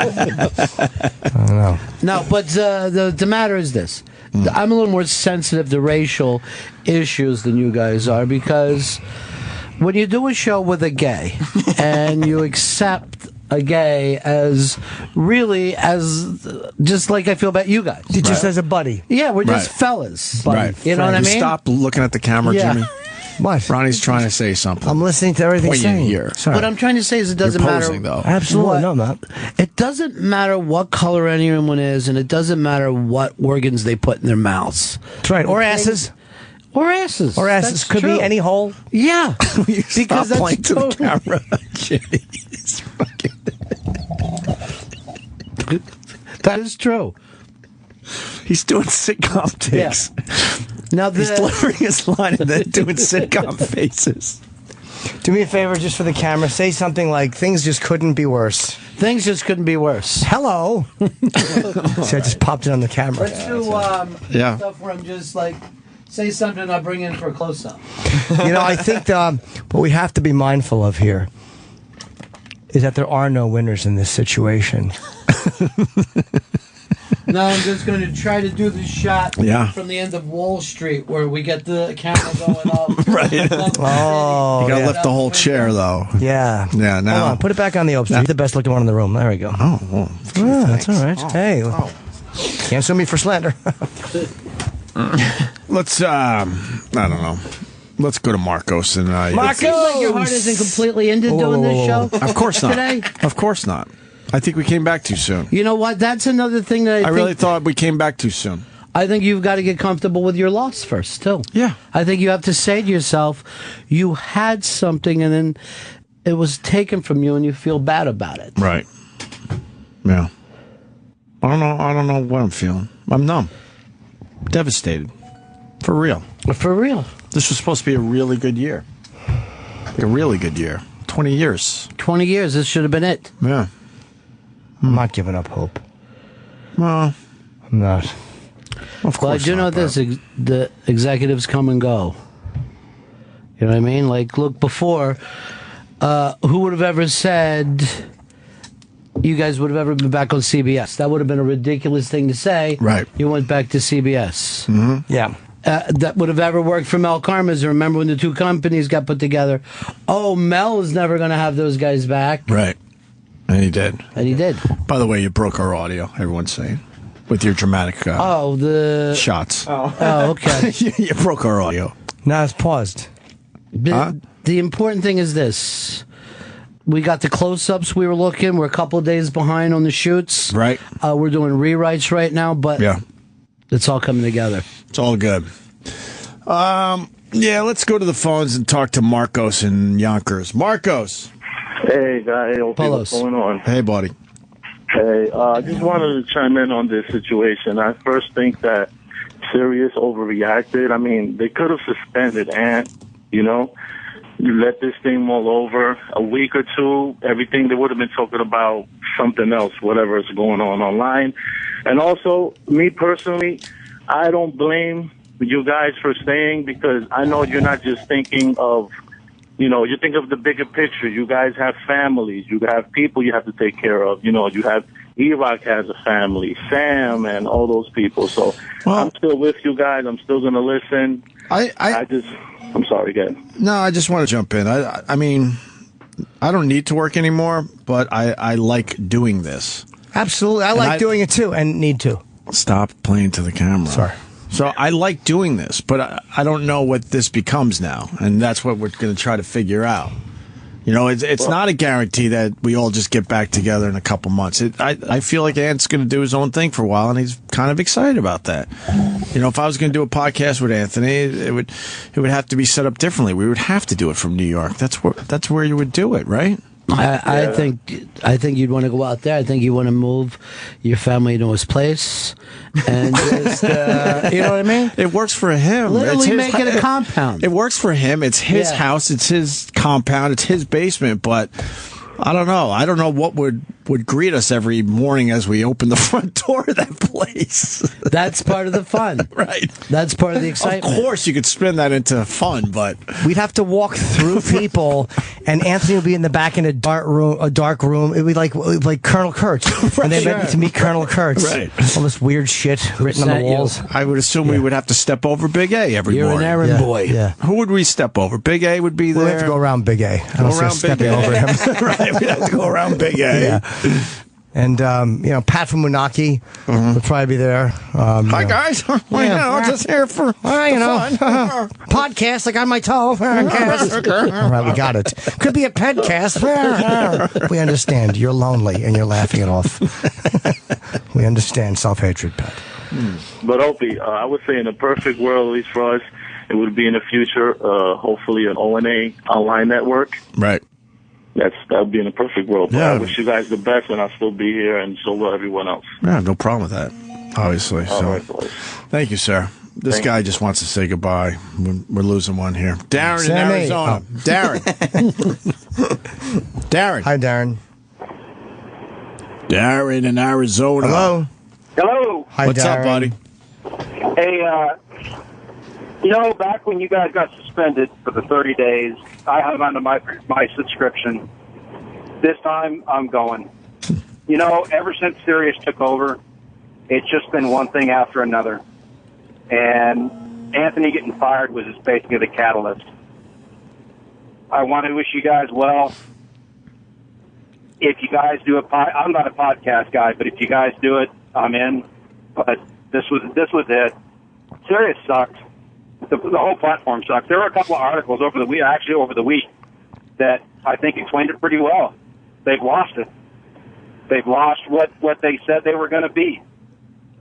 don't know. No, but the matter is this. I'm a little more sensitive to racial issues than you guys are because when you do a show with a gay and you accept a gay as just like I feel about you guys. Just as a buddy. Yeah, we're just fellas. Right. You know what I mean? Stop looking at the camera, Jimmy. What? Ronnie's trying to say something. I'm listening to everything Point saying. here. Sorry. What I'm trying to say is it doesn't You're matter. posing, though. Absolutely. No, I'm not. It doesn't matter what color anyone is, and it doesn't matter what organs they put in their mouths. That's right. Or asses. Or asses. Or asses. Could be any hole. Yeah. Because that's pointing to the camera. Jimmy. That is true. He's doing sitcom takes. Yeah. Now he's delivering his line and then doing sitcom faces. Do me a favor, just for the camera. Say something like, things just couldn't be worse. Things just couldn't be worse. Hello. See, I just popped it on the camera. Let's do stuff where I'm just like, say something I'll bring in for a close-up. I think what we have to be mindful of here is that there are no winners in this situation. No, I'm just going to try to do the shot from the end of Wall Street where we get the camera going up. Right. Oh, you got to lift the whole chair, though. Yeah. Yeah, now. Hold on, put it back on the Oak Street. The best looking one in the room. There we go. Oh, well, that's all right. Hey, can't sue me for slander. Let's, I don't know. Let's go to Marcos. And Marcos! It seems like your heart isn't completely into doing this show. Of course not. Today. Of course not. I think we came back too soon. You know what? That's another thing that I really thought we came back too soon. I think you've got to get comfortable with your loss first, too. Yeah. I think you have to say to yourself, you had something and then it was taken from you and you feel bad about it. Right. Yeah. I don't know what I'm feeling. I'm numb. Devastated. For real. For real. This was supposed to be a really good year. Like a really good year. 20 years. 20 years. This should have been it. Yeah. I'm not giving up hope. Well, I'm not. Of course. Well, I do know this: the executives come and go. You know what I mean? Like, look, before, who would have ever said you guys would have ever been back on CBS? That would have been a ridiculous thing to say. Right. You went back to CBS. Mm-hmm. Yeah. That would have ever worked for Mel Karmazin. Remember when the two companies got put together? Oh, Mel is never going to have those guys back. Right. And he did. And he did. By the way, you broke our audio, everyone's saying, with your dramatic the shots. Oh, okay. You broke our audio. Now it's paused. The important thing is this. We got the close-ups we were looking. We're a couple of days behind on the shoots. Right. We're doing rewrites right now, but it's all coming together. It's all good. Yeah, let's go to the phones and talk to Marcos in Yonkers. Marcos. Hey, guy. What's going on? Hey, buddy. Hey, I just wanted to chime in on this situation. I first think that Sirius overreacted. I mean, they could have suspended Ant, you know. You let this thing mull over a week or two, everything, they would have been talking about something else, whatever is going on online. And also, me personally, I don't blame you guys for staying because I know you're not just thinking of, you know, you think of the bigger picture. You guys have families. You have people you have to take care of. You know, you have E-Rock has a family, Sam and all those people. So I'm still with you guys. I'm still going to listen. I'm sorry, again. No, I just want to jump in. I mean, I don't need to work anymore, but I like doing this. Absolutely. I like doing it too and need to. Stop playing to the camera. Sorry. So I like doing this, but I don't know what this becomes now, and that's what we're going to try to figure out. You know, it's not a guarantee that we all just get back together in a couple months. I feel like Ant's going to do his own thing for a while, and he's kind of excited about that. You know, if I was going to do a podcast with Anthony, it would have to be set up differently. We would have to do it from New York. That's where you would do it, right? I think you'd want to go out there. I think you want to move your family to his place, and just, you know what I mean. It works for him. Literally make it a compound. It works for him. It's his house. It's his compound. It's his basement. But I don't know. I don't know what would greet us every morning as we open the front door of that place. That's part of the fun, right? That's part of the excitement. Of course, you could spin that into fun, but we'd have to walk through people, and Anthony would be in the back in a dark room. It would be like Colonel Kurtz, and they meant to meet Colonel Kurtz. Right. All this weird shit written on the walls. I would assume we would have to step over Big A every You're morning. an errand boy. Yeah. Who would we step over? Big A would be there. We'd have to go around Big A. I don't see us stepping over him. Right, we'd have to go around Big A. Yeah. And, you know, Pat from Moonachie would probably be there. Hi, guys. Just here for fun. Podcast, like on my toe. All right, we got it. Could be a pedcast. We understand. You're lonely and you're laughing it off. We understand self-hatred, Pat. But Opie, I would say in a perfect world, at least for us, it would be in the future, hopefully an O&A online network. Right. That would be in a perfect world. But Yeah. I wish you guys the best, and I'll still be here, and so will everyone else. Yeah, no problem with that, obviously. All So, right, boys. thank you, sir. This Thank guy just wants to say goodbye. We're losing one here. Darren in Sammy. Arizona. Darren. Darren. Hi, Darren. Darren in Arizona. Hello. Hello. Hi, What's Darren. up, buddy? Hey, you know, back when you guys got suspended for the 30 days, I hung on to my subscription. This time, I'm going. You know, ever since Sirius took over, It's just been one thing after another. And Anthony getting fired was just basically the catalyst. I want to wish you guys well. If you guys do I'm not a podcast guy, but if you guys do it, I'm in. But this was it. Sirius sucked. The whole platform sucked. There were a couple of articles over the week, that I think explained it pretty well. They've lost it. They've lost what they said they were going to be.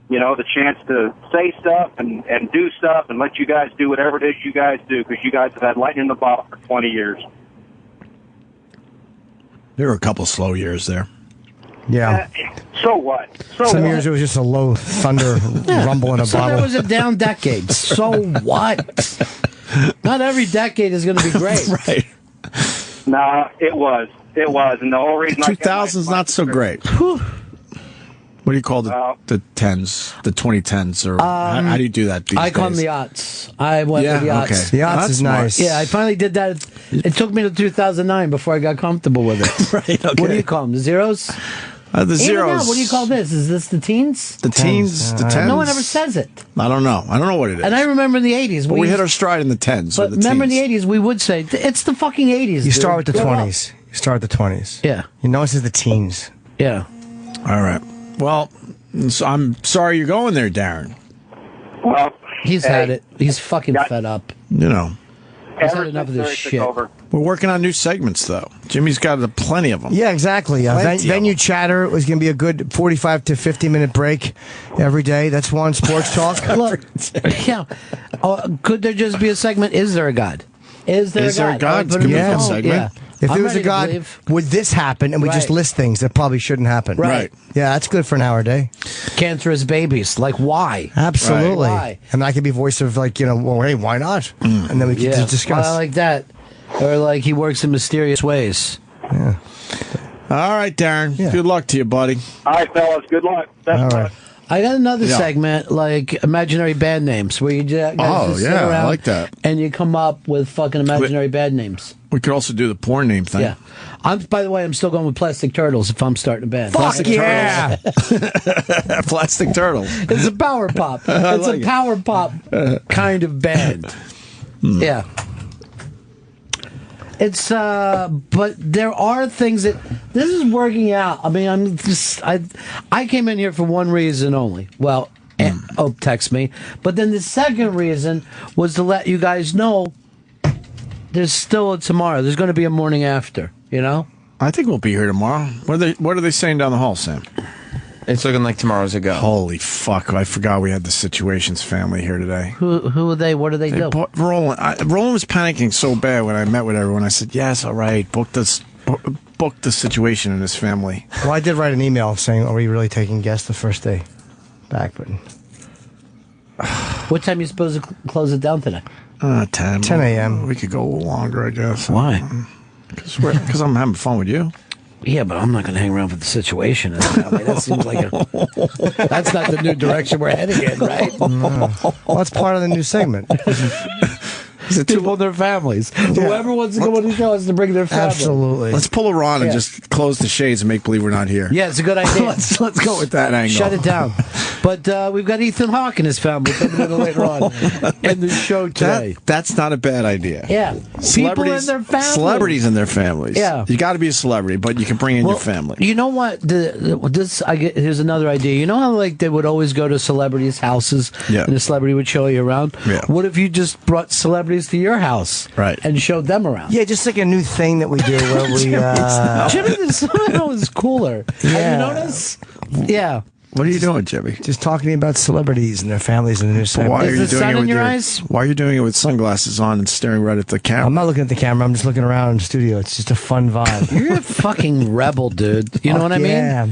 You know, the chance to say stuff and do stuff and let you guys do whatever it is you guys do, because you guys have had lightning in the bottle for 20 years. There were a couple slow years there. Yeah. So what? Some years it was just a low thunder rumble in a bottle. There was a down decade. So what? Not every decade is going to be great. Right. Nah, it was. And the whole reason 2000's not so great. What do you call the tens, the 2010s, or how do you do that these I call them days? the aughts. I went with the aughts. Okay. The aughts is nice. Yeah, I finally did that. It took me to 2009 before I got comfortable with it. Right, okay. What do you call them? The zeros? The Even zeros. now, what do you call this? Is this the teens? The teens, the tens. No one ever says it. I don't know. I don't know what it is. And I remember in the 80s. But we hit our stride in the tens. But or the remember teens. in the 80s, we would say, it's the fucking 80s. You start with the Grow up. 20s. You start with the 20s. Yeah. You know, this is the teens. Yeah. All right. Well, so I'm sorry you're going there, Darren. Well, he's had it. He's fucking fed up. You know. He's had enough of this shit. We're working on new segments, though. Jimmy's got plenty of them. Yeah, exactly. Venue chatter was going to be a good 45 to 50-minute break every day. That's one sports talk. Look, yeah. Could there just be a segment? Is there a God? Is there a God? It's going to be a good segment. Yeah. If I'm there was a ready to God, believe. would this happen? And we just Right. list things that probably shouldn't happen. Right. Yeah, that's good for an hour a day. Cancerous babies. Like, why? Absolutely. Why? And I could be voice of, like, well, hey, why not? And then we could just discuss. I like that. Or like he works in mysterious ways. Yeah. All right, Darren. Yeah. Good luck to you, buddy. All right, fellas. Good luck. Best of luck. I got another Yeah. segment, like imaginary bad names, where you guys just sit I around like that. and you come up with fucking imaginary bad names. We could also do the porn name thing. Yeah. By the way, I'm still going with plastic turtles if I'm starting a band. Fuck yeah! Plastic turtle. It's a power pop. I It's like a power pop kind of band. Yeah. It's but there are things that this is working out. I mean, I came in here for one reason only. Well, Ope texted me, but then the second reason was to let you guys know there's still a tomorrow. There's going to be a morning after. You know. I think we'll be here tomorrow. What are they saying down the hall, Sam? It's looking like tomorrow's a go. Holy fuck! I forgot we had the Situations family here today. Who are they? What do they do? Roland. Roland was panicking so bad when I met with everyone. I said, "Yes, all right, book the situation in his family." Well, I did write an email saying, are we really taking guests the first day back? But what time are you supposed to close it down today? 10. 10 a.m. We could go a little longer, I guess. Why? Because I'm having fun with you. Yeah, but I'm not going to hang around for the situation. That seems like that's not the new direction we're heading in, right? No. Well, that's part of the new segment. People and their families. Whoever wants to go on the show has to bring their family. Absolutely. Let's pull a Ron and just close the shades and make believe we're not here. Yeah, it's a good idea. let's go with that angle. Shut it down. But we've got Ethan Hawke and his family coming in later on in the show today. That's not a bad idea. Yeah. People and their families. Celebrities and their families. Yeah. You got to be a celebrity, but you can bring in your family. You know what? Here's another idea. You know how like they would always go to celebrities' houses and the celebrity would show you around? Yeah. What if you just brought celebrities to your house and showed them around? Yeah, just like a new thing that we do where we... Jimmy somehow is cooler. Have you noticed? Yeah. What are you doing, Jimmy? Just talking about celebrities and their families and their Why are Is you the doing sun it in with your eyes? Why are you doing it with sunglasses on and staring right at the camera? I'm not looking at the camera. I'm just looking around the studio. It's just a fun vibe. You're a fucking rebel, dude. You know what I mean? Yeah.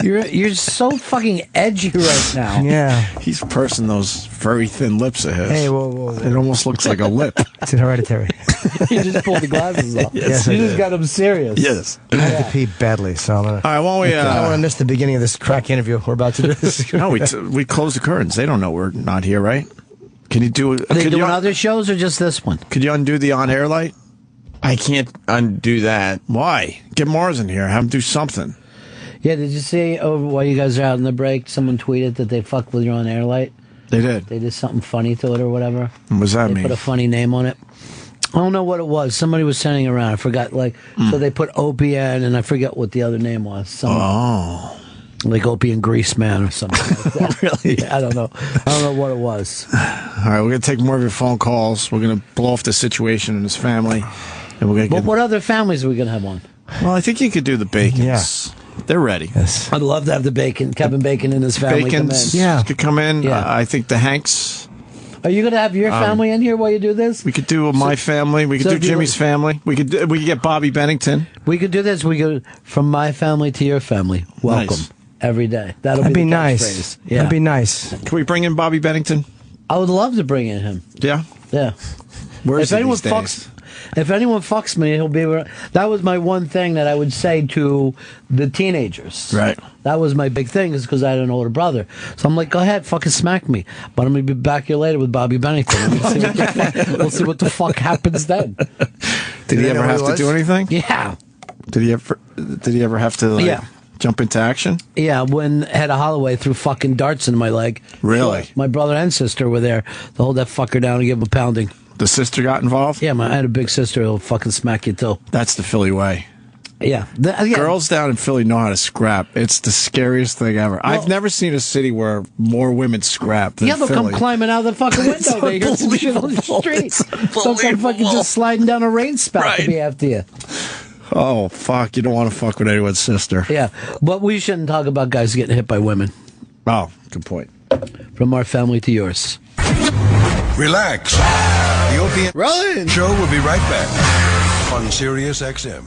You're so fucking edgy right now. Yeah. He's pursing those very thin lips of his. Hey, whoa. It almost looks like a lip. It's hereditary. You just pulled the glasses off. Yes, you I just did. got him serious. Yes. I have to pee badly, so I'm gonna... All right, why don't we... I don't want to miss the beginning of this crack interview we're about to do. No, we close the curtains. They don't know we're not here, right? Can you do... Are they doing other shows or just this one? Could you undo the on-air light? I can't undo that. Why? Get Mars in here. Have him do something. Yeah, did you see while you guys are out on the break, someone tweeted that they fucked with your on air light? They did. They did something funny to it or whatever. What does that They mean? put a funny name on it. I don't know what it was. Somebody was sending it around. I forgot. So they put Opie in, and I forget what the other name was. Like Opie and Grease Man or something like that. Really? Yeah, I don't know. I don't know what it was. All right, we're going to take more of your phone calls. We're going to blow off the situation in his family. And we're going to But what other families are we going to have on? Well, I think you could do the Bacons. Yeah. They're ready. Yes. I'd love to have the Bacon, Kevin Bacon and his family Bacons come in. could come in. Yeah. I think the Hanks. Are you going to have your family in here while you do this? We could do my family. We could do Jimmy's family. We could get Bobby Bennington. We could do this. We go from my family to your family. Welcome. Nice. Every day. That'd be the nice. catchphrase. Yeah. That'd be nice. Can we bring in Bobby Bennington? I would love to bring in him. Yeah? Yeah. Where is if he anyone these days? If anyone fucks me, he'll be. That was my one thing that I would say to the teenagers. Right. That was my big thing, is because I had an older brother. So I'm like, go ahead, fucking smack me. But I'm going to be back here later with Bobby Bennington. We'll see what the fuck happens then. Did he ever have to do anything? Yeah. Did he ever have to jump into action? Yeah, when Hedda Holloway threw fucking darts in my leg. Really? Sure. My brother and sister were there to hold that fucker down and give him a pounding. The sister got involved? Yeah, I had a big sister who'll fucking smack you too. That's the Philly way. Yeah. Girls down in Philly know how to scrap. It's the scariest thing ever. I've never seen a city where more women scrap than they'll Philly. come climbing out of the fucking window. They hear some shit on the street. Some guy fucking just sliding down a rain spout to be after you. Oh, fuck. You don't want to fuck with anyone's sister. Yeah. But we shouldn't talk about guys getting hit by women. Oh, good point. From our family to yours. Relax. The Opie Rolling. Show will be right back on Sirius XM.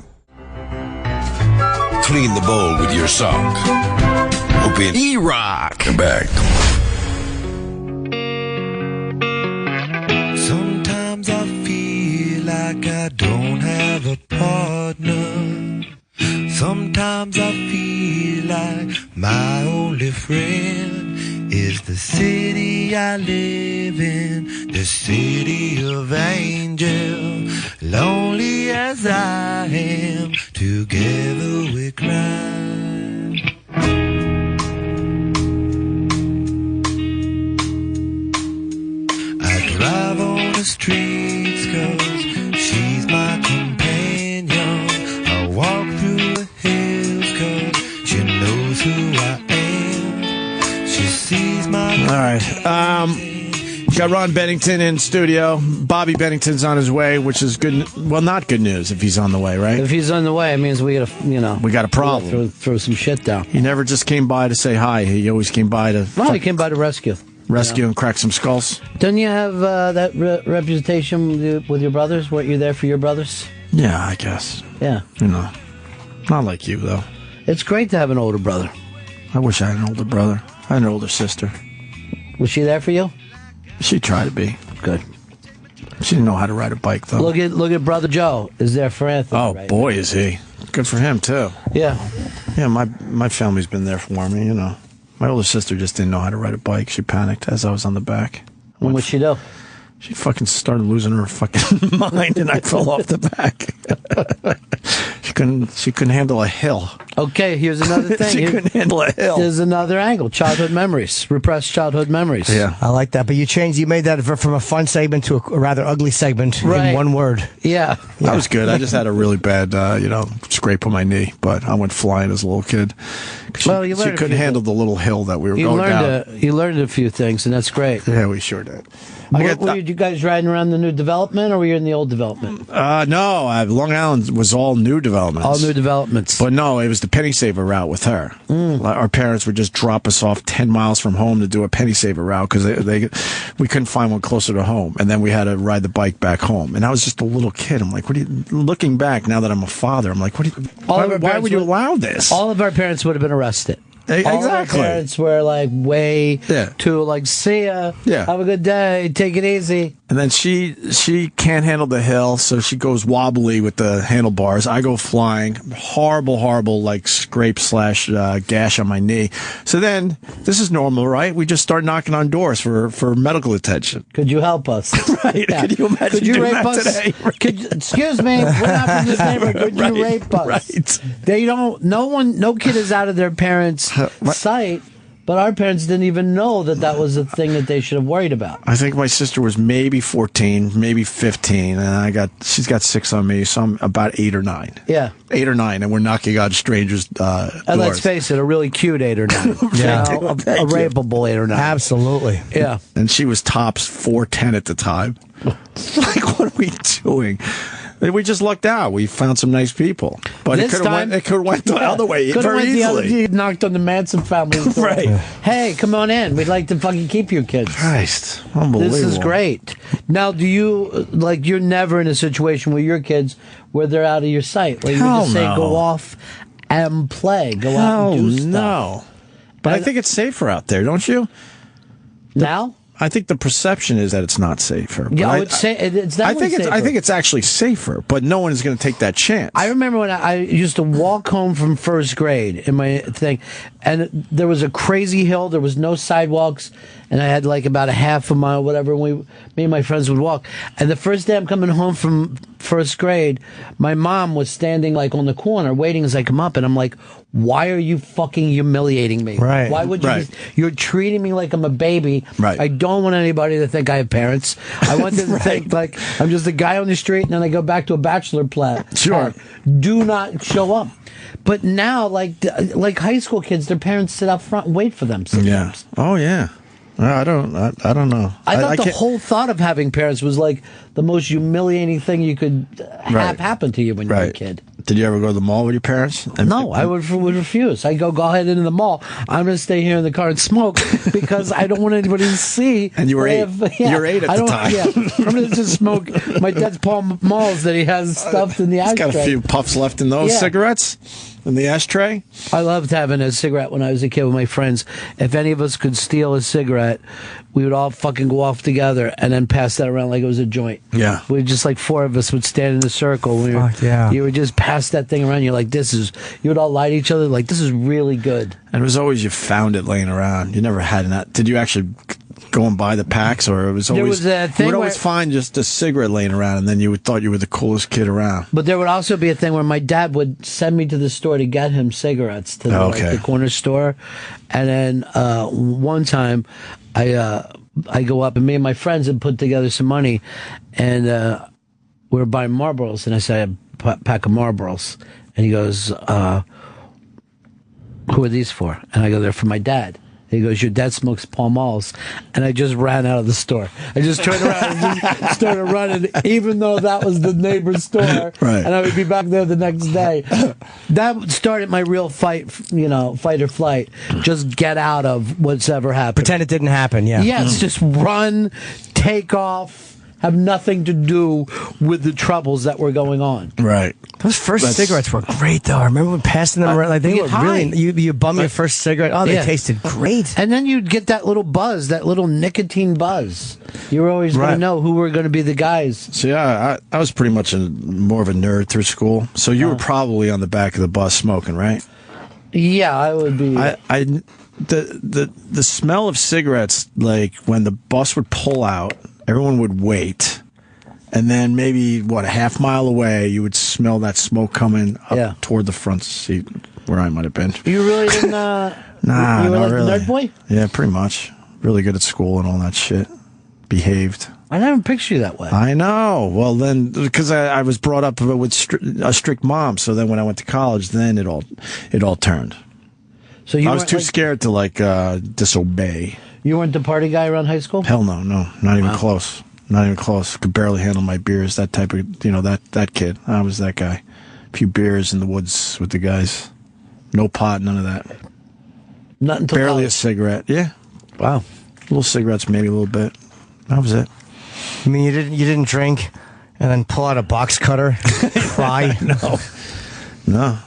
Clean the bowl with your sock. Opie and E-Rock. Come back. Sometimes I feel like I don't have a partner. Sometimes I feel like my only friend is the city I live in, the city of angel. Lonely as I am, together we cry. I drive on the streets 'cause she's my companion. I walk through the hills 'cause she knows who I am. She sees my... All right. Got Ron Bennington in studio. Bobby Bennington's on his way, which is good. Well, not good news if he's on the way, right? If he's on the way, it means we got we got a problem. Throw some shit down. He never just came by to say hi. He always came by to he came by to rescue and crack some skulls. Don't you have that reputation with your brothers? Weren't you there for your brothers? Yeah, I guess. Yeah. Not like you though. It's great to have an older brother. I wish I had an older brother. I had an older sister. Was she there for you? She tried to be. Good. She didn't know how to ride a bike, though. Look at Brother Joe is there for Anthony. Oh, right boy, now. is he. Good for him, too. Yeah. Yeah, my family's been there for me, My older sister just didn't know how to ride a bike. She panicked as I was on the back. What'd she do? She fucking started losing her fucking mind, and I fell off the back. She couldn't handle a hill. Okay, here's another thing. She couldn't handle a hill. There's another angle. Childhood memories. Repressed childhood memories. Yeah. I like that. But you made that from a fun segment to a rather ugly segment in one word. Yeah. That was good. I just had a really bad, scrape on my knee, but I went flying as a little kid. She couldn't handle the little hill that we were going down. You learned a few things, and that's great. Yeah, we sure did. Were you guys riding around the new development, or were you in the old development? No, Long Island was all new developments. All new developments. But no, it was the penny saver route with her. Our parents would just drop us off 10 miles from home to do a penny saver route because we couldn't find one closer to home. And then we had to ride the bike back home. And I was just a little kid. I'm like, looking back now that I'm a father, I'm like, why would you allow this? All of our parents would have been arrested. Exactly. All of our parents were like way too like, see ya, have a good day, take it easy. And then she can't handle the hill, so she goes wobbly with the handlebars. I go flying. Horrible, like scrape / gash on my knee. So then, this is normal, right? We just start knocking on doors for medical attention. Could you help us? Right. Yeah. Could you imagine Could you doing rape that us? today? Excuse me, we're not from this neighborhood. Could you rape us? Right. They don't. No kid is out of their parents' sight. But our parents didn't even know that was a thing that they should have worried about. I think my sister was maybe 14, maybe 15, and she's got 6 on me, so I'm about 8 or 9. Yeah. 8 or 9, and we're knocking on strangers' doors. And let's face it, a really cute 8 or 9. Yeah. A rapeable 8 or 9. Absolutely. Yeah. And she was tops 4'10" at the time. Like, what are we doing? We just lucked out. We found some nice people, but it could have went the other way very easily. Knocked on the Manson family's door. Right. Hey, come on in. We'd like to fucking keep you kids. Christ, unbelievable. This is great. Now, do you you're never in a situation with your kids where they're out of your sight, where you would just say go off and play, go out and do stuff? No, but I think it's safer out there, don't you? Now. I think the perception is that it's not safer. Yeah, it's definitely safer. I think it's actually safer, but no one is going to take that chance. I remember when I used to walk home from first grade in my thing, and there was a crazy hill. There was no sidewalks, and I had like about a half a mile, whatever. Me and my friends would walk. And the first day I'm coming home from first grade, my mom was standing like on the corner waiting as I come up, and I'm like, why are you fucking humiliating me? Right. Why would you? You're treating me like I'm a baby. Right. I don't want anybody to think I have parents. I want them to think like I'm just a guy on the street, and then I go back to a bachelor plat. Sure. Do not show up. But now, like high school kids, their parents sit up front and wait for them sometimes. Yeah. Oh yeah. I don't know. I thought the whole thought of having parents was like the most humiliating thing you could have happen to you when you were a kid. Did you ever go to the mall with your parents? No, I would refuse. I go ahead into the mall. I'm going to stay here in the car and smoke because I don't want anybody to see. And you were 8. You were 8 at the time. Yeah, I'm going to just smoke my dad's Pall Malls that he has stuffed in the ashtray. He's got a few puffs left in those cigarettes. In the ashtray? I loved having a cigarette when I was a kid with my friends. If any of us could steal a cigarette, we would all fucking go off together and then pass that around like it was a joint. Yeah. We just like 4 of us would stand in a circle. You would just pass that thing around. You're like, you would all lie to each other like, this is really good. And it was always you found it laying around. You never had that. Did you actually go and buy the packs, or it was always a thing you would always find just a cigarette laying around, and then you thought you were the coolest kid around. But there would also be a thing where my dad would send me to the store to get him cigarettes to the corner store, and then one time I go up and me and my friends had put together some money, and we were buying Marlboros, and I said a pack of Marlboros, and he goes, "Who are these for?" And I go, "They're for my dad." He goes, "Your dad smokes Pall Malls," and I just ran out of the store. I just turned around and just started running, even though that was the neighbor's store, and I would be back there the next day. That started my real fight, fight or flight. Just get out of what's ever happened. Pretend it didn't happen. Yeah. Yes, just run, take off. Have nothing to do with the troubles that were going on. Right. Those first cigarettes were great, though. I remember when passing them around. Like they were really. You bum your first cigarette. Oh, they tasted great. And then you'd get that little buzz, that little nicotine buzz. You were always going to know who were going to be the guys. So I was pretty much more of a nerd through school. So you were probably on the back of the bus smoking, right? Yeah, I would be. The smell of cigarettes, like when the bus would pull out. Everyone would wait, and then maybe, a half mile away, you would smell that smoke coming up toward the front seat where I might have been. You really didn't, nah, you were not like really. the nerd boy? Yeah, pretty much. Really good at school and all that shit. Behaved. I never picture you that way. I know. Well, then, because I was brought up with a strict mom, so then when I went to college, then it all turned. So I was too scared to, disobey. You weren't the party guy around high school? Hell no, not even close. Not even close. Could barely handle my beers. That type of, that kid. I was that guy. A few beers in the woods with the guys. No pot, none of that. Not until barely college. A cigarette. Yeah. Wow. Little cigarettes, maybe a little bit. That was it. I mean, you didn't drink and then pull out a box cutter, cry. No.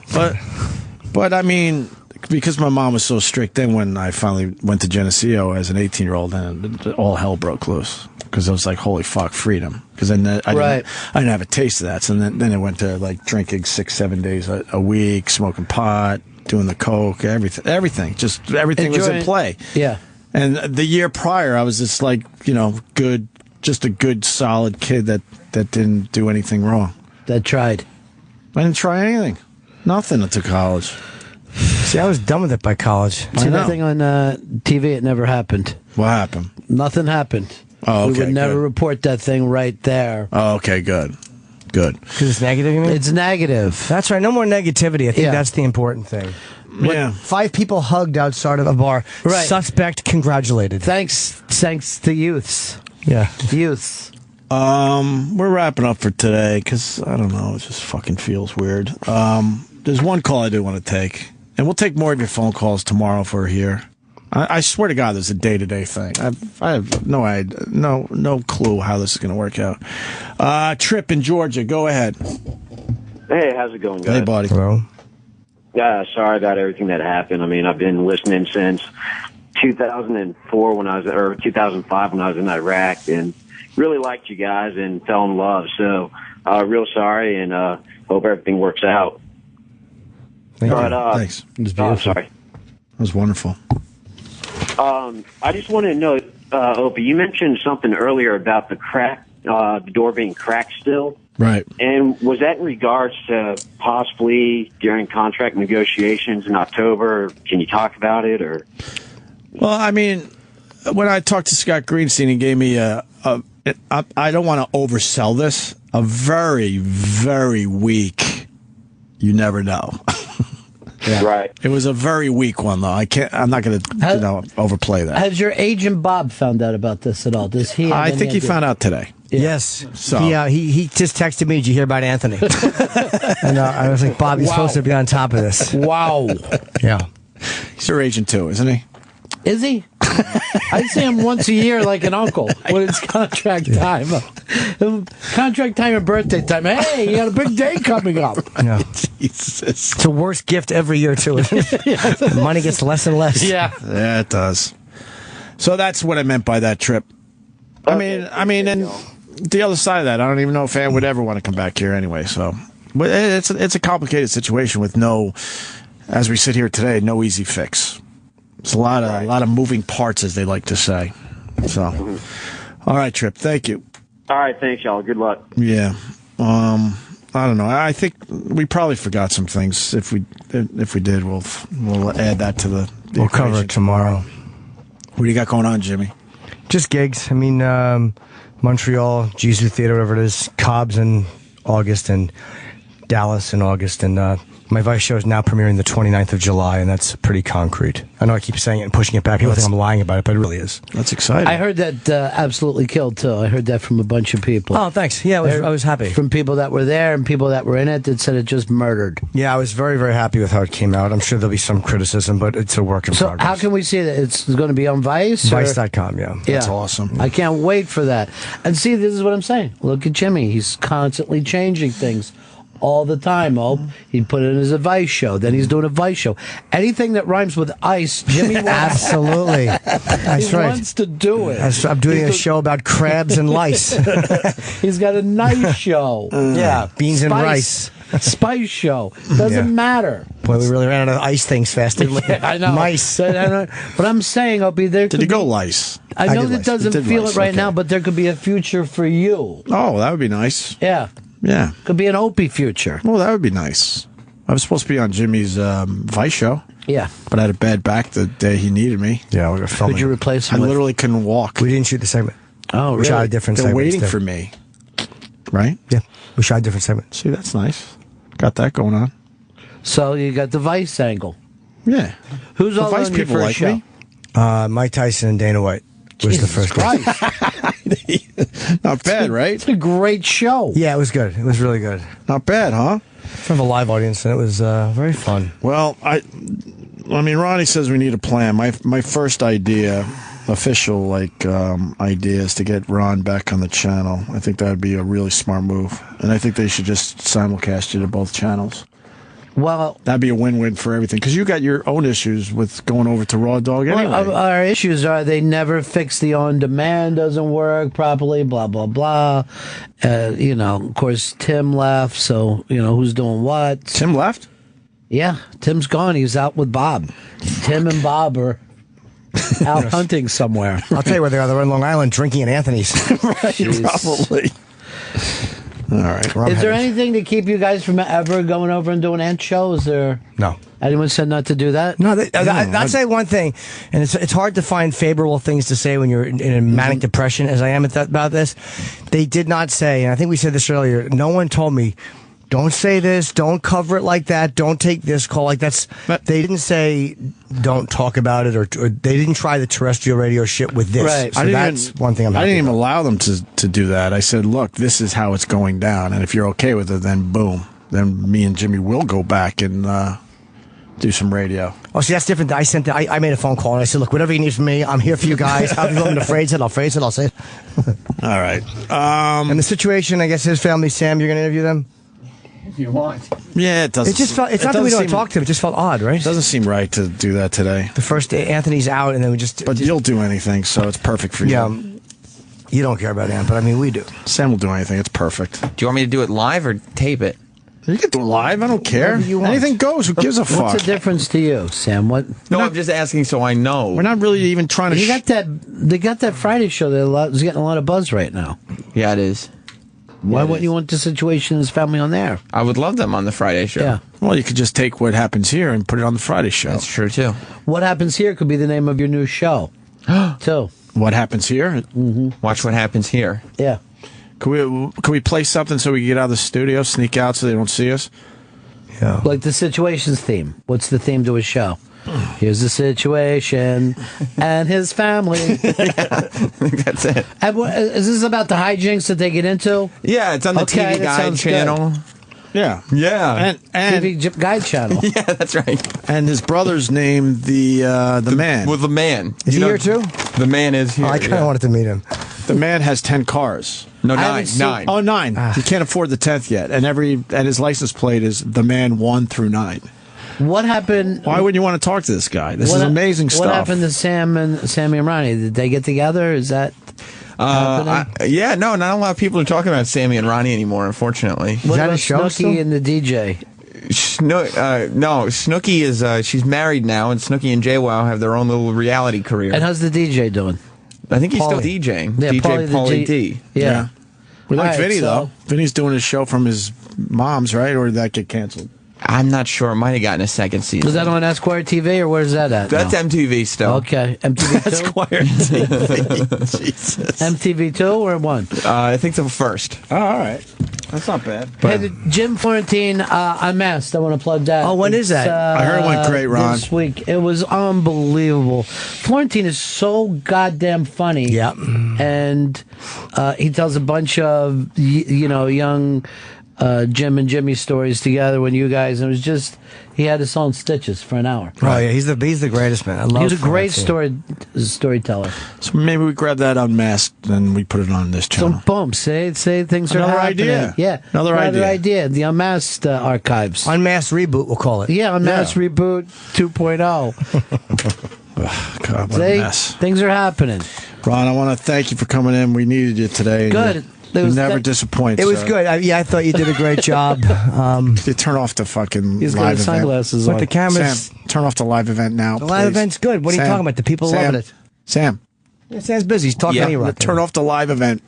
But I mean, because my mom was so strict, then when I finally went to Geneseo as an 18-year-old, and all hell broke loose. because I was like, holy fuck, freedom. Because then I didn't have a taste of that. So then I went to like drinking 6-7 days a week, smoking pot, doing the coke, everything. Just everything was in play. Yeah. And the year prior, I was just like, just a good, solid kid that didn't do anything wrong. That tried. I didn't try anything. Nothing until college. See, I was done with it by college. See that thing on TV? It never happened. What happened? Nothing happened. Oh, okay. We would never report that thing right there. Oh, okay, good. Good. Because it's negative, you mean? It's negative. That's right. No more negativity. I think that's the important thing. Yeah. 5 people hugged outside of a bar. Right. Suspect congratulated. Thanks to youths. Yeah. Youths. We're wrapping up for today because, I don't know, it just fucking feels weird. There's one call I do want to take, and we'll take more of your phone calls tomorrow if we're here. I swear to God, this is a day-to-day thing. I have no idea, no clue how this is going to work out. Trip in Georgia, go ahead. Hey, how's it going, guys? Hey, buddy. Hello. Yeah, sorry about everything that happened. I mean, I've been listening since 2004 or 2005 when I was in Iraq, and really liked you guys and fell in love. So, real sorry, and hope everything works out. Thanks. It was beautiful. Sorry. It was wonderful. I just want to know, Opie, you mentioned something earlier about the door being cracked still. Right. And was that in regards to possibly during contract negotiations in October? Can you talk about it, or? Well, I mean, when I talked to Scott Greenstein, he gave me I don't want to oversell this, a very, very weak, you never know. Yeah. Right. It was a very weak one, though. I'm not going to overplay that. Has your agent Bob found out about this at all? Does he? I think he found out today. Yeah. Yes. So he just texted me, did you hear about Anthony? And I was like, Bob, you're supposed to be on top of this. Wow. Yeah. He's your agent, too, isn't he? Is he? I see him once a year like an uncle when it's contract time. Contract time and birthday time. Hey, you got a big day coming up. Yeah. Jesus. It's the worst gift every year, too. The money gets less and less. Yeah. Yeah, it does. So that's what I meant by that trip. I mean, and the other side of that, I don't even know if Ann would ever want to come back here anyway. So but it's a complicated situation with as we sit here today, no easy fix. It's a lot of moving parts, as they like to say. So, all right, Trip. Thank you. All right, thanks, y'all. Good luck. Yeah. I don't know. I think we probably forgot some things. If we did, we'll add that to the We'll cover it tomorrow. What do you got going on, Jimmy? Just gigs. I mean, Montreal, Jesu Theater, whatever it is, Cobb's in August, and Dallas in August, and my Vice show is now premiering the 29th of July, and that's pretty concrete. I know I keep saying it and pushing it back. People think I'm lying about it, but it really is. That's exciting. I heard that absolutely killed, too. I heard that from a bunch of people. Oh, thanks. Yeah, I was happy. From people that were there and people that were in it that said it just murdered. Yeah, I was very, very happy with how it came out. I'm sure there'll be some criticism, but it's a work in progress. So how can we see that? It's going to be on Vice? Vice.com, yeah. That's awesome. I can't wait for that. And see, this is what I'm saying. Look at Jimmy. He's constantly changing things. All the time, he put it in his Vice show. Then he's doing a Vice show. Anything that rhymes with ice, Jimmy wants. Absolutely. That's right. He wants to do it. I'm doing a show about crabs and lice. He's got a nice show. Yeah, beans and rice. Spice show. Doesn't matter. Boy, we really ran out of ice things fast, didn't we? Yeah, I know. Mice. But I'm saying, Opie, there Did you go lice? I know that doesn't feel lice. It right now, but there could be a future for you. Oh, that would be nice. Yeah. Yeah. Could be an Opie future. Well, that would be nice. I was supposed to be on Jimmy's Vice show. Yeah. But I had a bad back the day he needed me. Yeah, we were filming. Could you replace him I literally couldn't walk. We didn't shoot the segment. Oh, really? We shot a different They're segment. waiting for me. Right? Yeah. We shot a different segment. See, that's nice. Got that going on. So you got the Vice angle. Yeah. Who's the all Vice on your people first like show? Me? Mike Tyson and Dana White was the first one. Not bad, right? It's a great show. Yeah, it was good. It was really good. Not bad, huh? From a live audience, and it was very fun. Well, I mean, Ronnie says we need a plan. My first idea, official idea, is to get Ron back on the channel. I think that would be a really smart move, and I think they should just simulcast you to both channels. Well, that'd be a win-win for everything because you got your own issues with going over to Raw Dog anyway. Well, our issues are they never fix the on-demand, doesn't work properly, blah, blah, blah. Of course, Tim left, so, who's doing what? Tim left? Yeah, Tim's gone. He's out with Bob. Tim and Bob are out hunting somewhere. I'll tell you where they are. They're in Long Island drinking at Anthony's. Right, probably. All right. Is there anything to keep you guys from ever going over and doing ant shows? Or no? Anyone said not to do that? No, I'd say one thing, and it's hard to find favorable things to say when you're in a manic depression, as I am about this. They did not say, and I think we said this earlier, no one told me, don't say this, don't cover it like that, don't take this call like that's. They didn't say don't talk about it, or they didn't try the terrestrial radio shit with this. Right. So that's one thing I'm I happy didn't even about. allow them to do that. I said, look, this is how it's going down, and if you're okay with it, then boom. Then me and Jimmy will go back and do some radio. Oh, see, that's different. I made a phone call and I said, look, whatever you need from me, I'm here for you guys. I'll be willing to phrase it. I'll say it. All right. And the situation, I guess his family, Sam, you're going to interview them? If you want. Yeah, it doesn't. It just felt. It's not that we don't talk to him. It just felt odd, right? It doesn't seem right to do that today. The first day, Anthony's out, and then we just. But you'll do anything, so it's perfect for you. Yeah. You don't care about Ant, but I mean, we do. Sam will do anything. It's perfect. Do you want me to do it live or tape it? You can do it live. I don't care. Anything goes. Who gives a fuck? What's the difference to you, Sam? What? No, I'm just asking so I know. We're not really even trying to. They got that Friday show that is getting a lot of buzz right now. Yeah, it is. Why wouldn't you want the situation and his family on there? I would love them on the Friday show. Yeah. Well, you could just take what happens here and put it on the Friday show. That's true, too. What Happens Here could be the name of your new show, too. What Happens Here? Mm-hmm. Watch What Happens Here. Yeah. Can we play something so we can get out of the studio, sneak out so they don't see us? Yeah. Like the situations theme. What's the theme to his show? Here's the situation and his family. That's it. And is this about the hijinks that they get into? Yeah, it's on the TV Guide channel. Good. Yeah. Yeah. And TV Guide channel. Yeah, that's right. And his brother's named the man. Well, the man. Is he here too? The man is here. Oh, I kind of wanted to meet him. The man has 10 cars. No, nine. Oh, 9. He can't afford the 10th yet. And his license plate is the man 1 through 9. What happened? Why wouldn't you want to talk to this guy? This is amazing stuff. What happened to Sammy and Ronnie? Did they get together? Is that happening? Yeah, no, not a lot of people are talking about Sammy and Ronnie anymore, unfortunately. What about Snooki and the DJ? No, Snooki is she's married now, and Snooki and JWoww have their own little reality career. And how's the DJ doing? I think he's still DJing. Yeah, DJ Paulie D. Yeah. We like All right, Vinny, though. Vinny's doing his show from his mom's, right? Or did that get canceled? I'm not sure. It might have gotten a second season. Is that on Esquire TV, or where's that at? That's MTV still. Okay. MTV2? Esquire TV. Jesus. MTV2 or 1? I think the first. Oh, all right. That's not bad. Hey, Jim Florentine, Unmasked. I want to plug that. Oh, when is that? I heard it went great, Ron. This week. It was unbelievable. Florentine is so goddamn funny. Yeah. And he tells a bunch of, young Jim and Jimmy stories together when you guys, and it was just, he had us all in stitches for an hour. Oh, yeah, he's the greatest, man. I love He's a great Florentine. storyteller. So maybe we grab that Unmasked and we put it on this channel. So boom, say things are Another happening. idea. Yeah, Another idea. The Unmasked archives. Unmasked Reboot, we'll call it. Yeah, Unmasked Reboot 2.0. God, what a mess. Things are happening. Ron, I want to thank you for coming in. We needed you today. Good. You never disappoint. It was good. I thought you did a great job. You turn off the fucking He's got live his event. sunglasses With on. the cameras. Sam, turn off the live event now. The live event's good. What are you talking about? The people loving it. Sam. Yeah, Sam's busy. He's talking to me. Turn off the live event.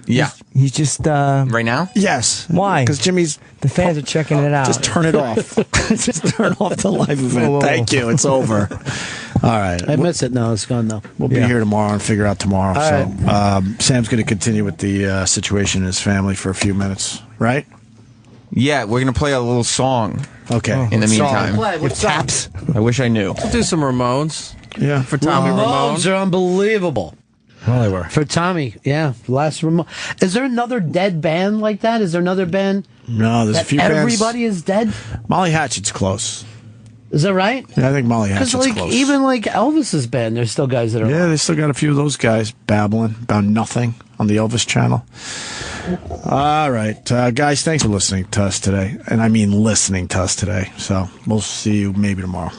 Yeah. He's just... right now? Yes. Why? Because Jimmy's... The fans are checking it out. Just turn it off. Just turn off the live event. Whoa. Thank you. It's over. All right. I miss it now. It's gone now. We'll be here tomorrow and figure out tomorrow. All Sam's going to continue with the situation in his family for a few minutes, right? Yeah, we're going to play a little song. Okay. In the meantime. With taps. I wish I knew. We'll do some Ramones. Yeah. For Tommy Ramone. Ramones are unbelievable. Well, they were. For Tommy, yeah. Last Ramone. Is there another dead band like that? Is there another band? No, there's a few bands. Everybody is dead? Molly Hatchet's close. Is that right? Yeah, I think Molly Hatchet's Because close. even like Elvis's band, there's still guys that are. Yeah, they still got a few of those guys babbling about nothing on the Elvis channel. All right, guys, thanks for listening to us today. And I mean listening to us today. So we'll see you maybe tomorrow.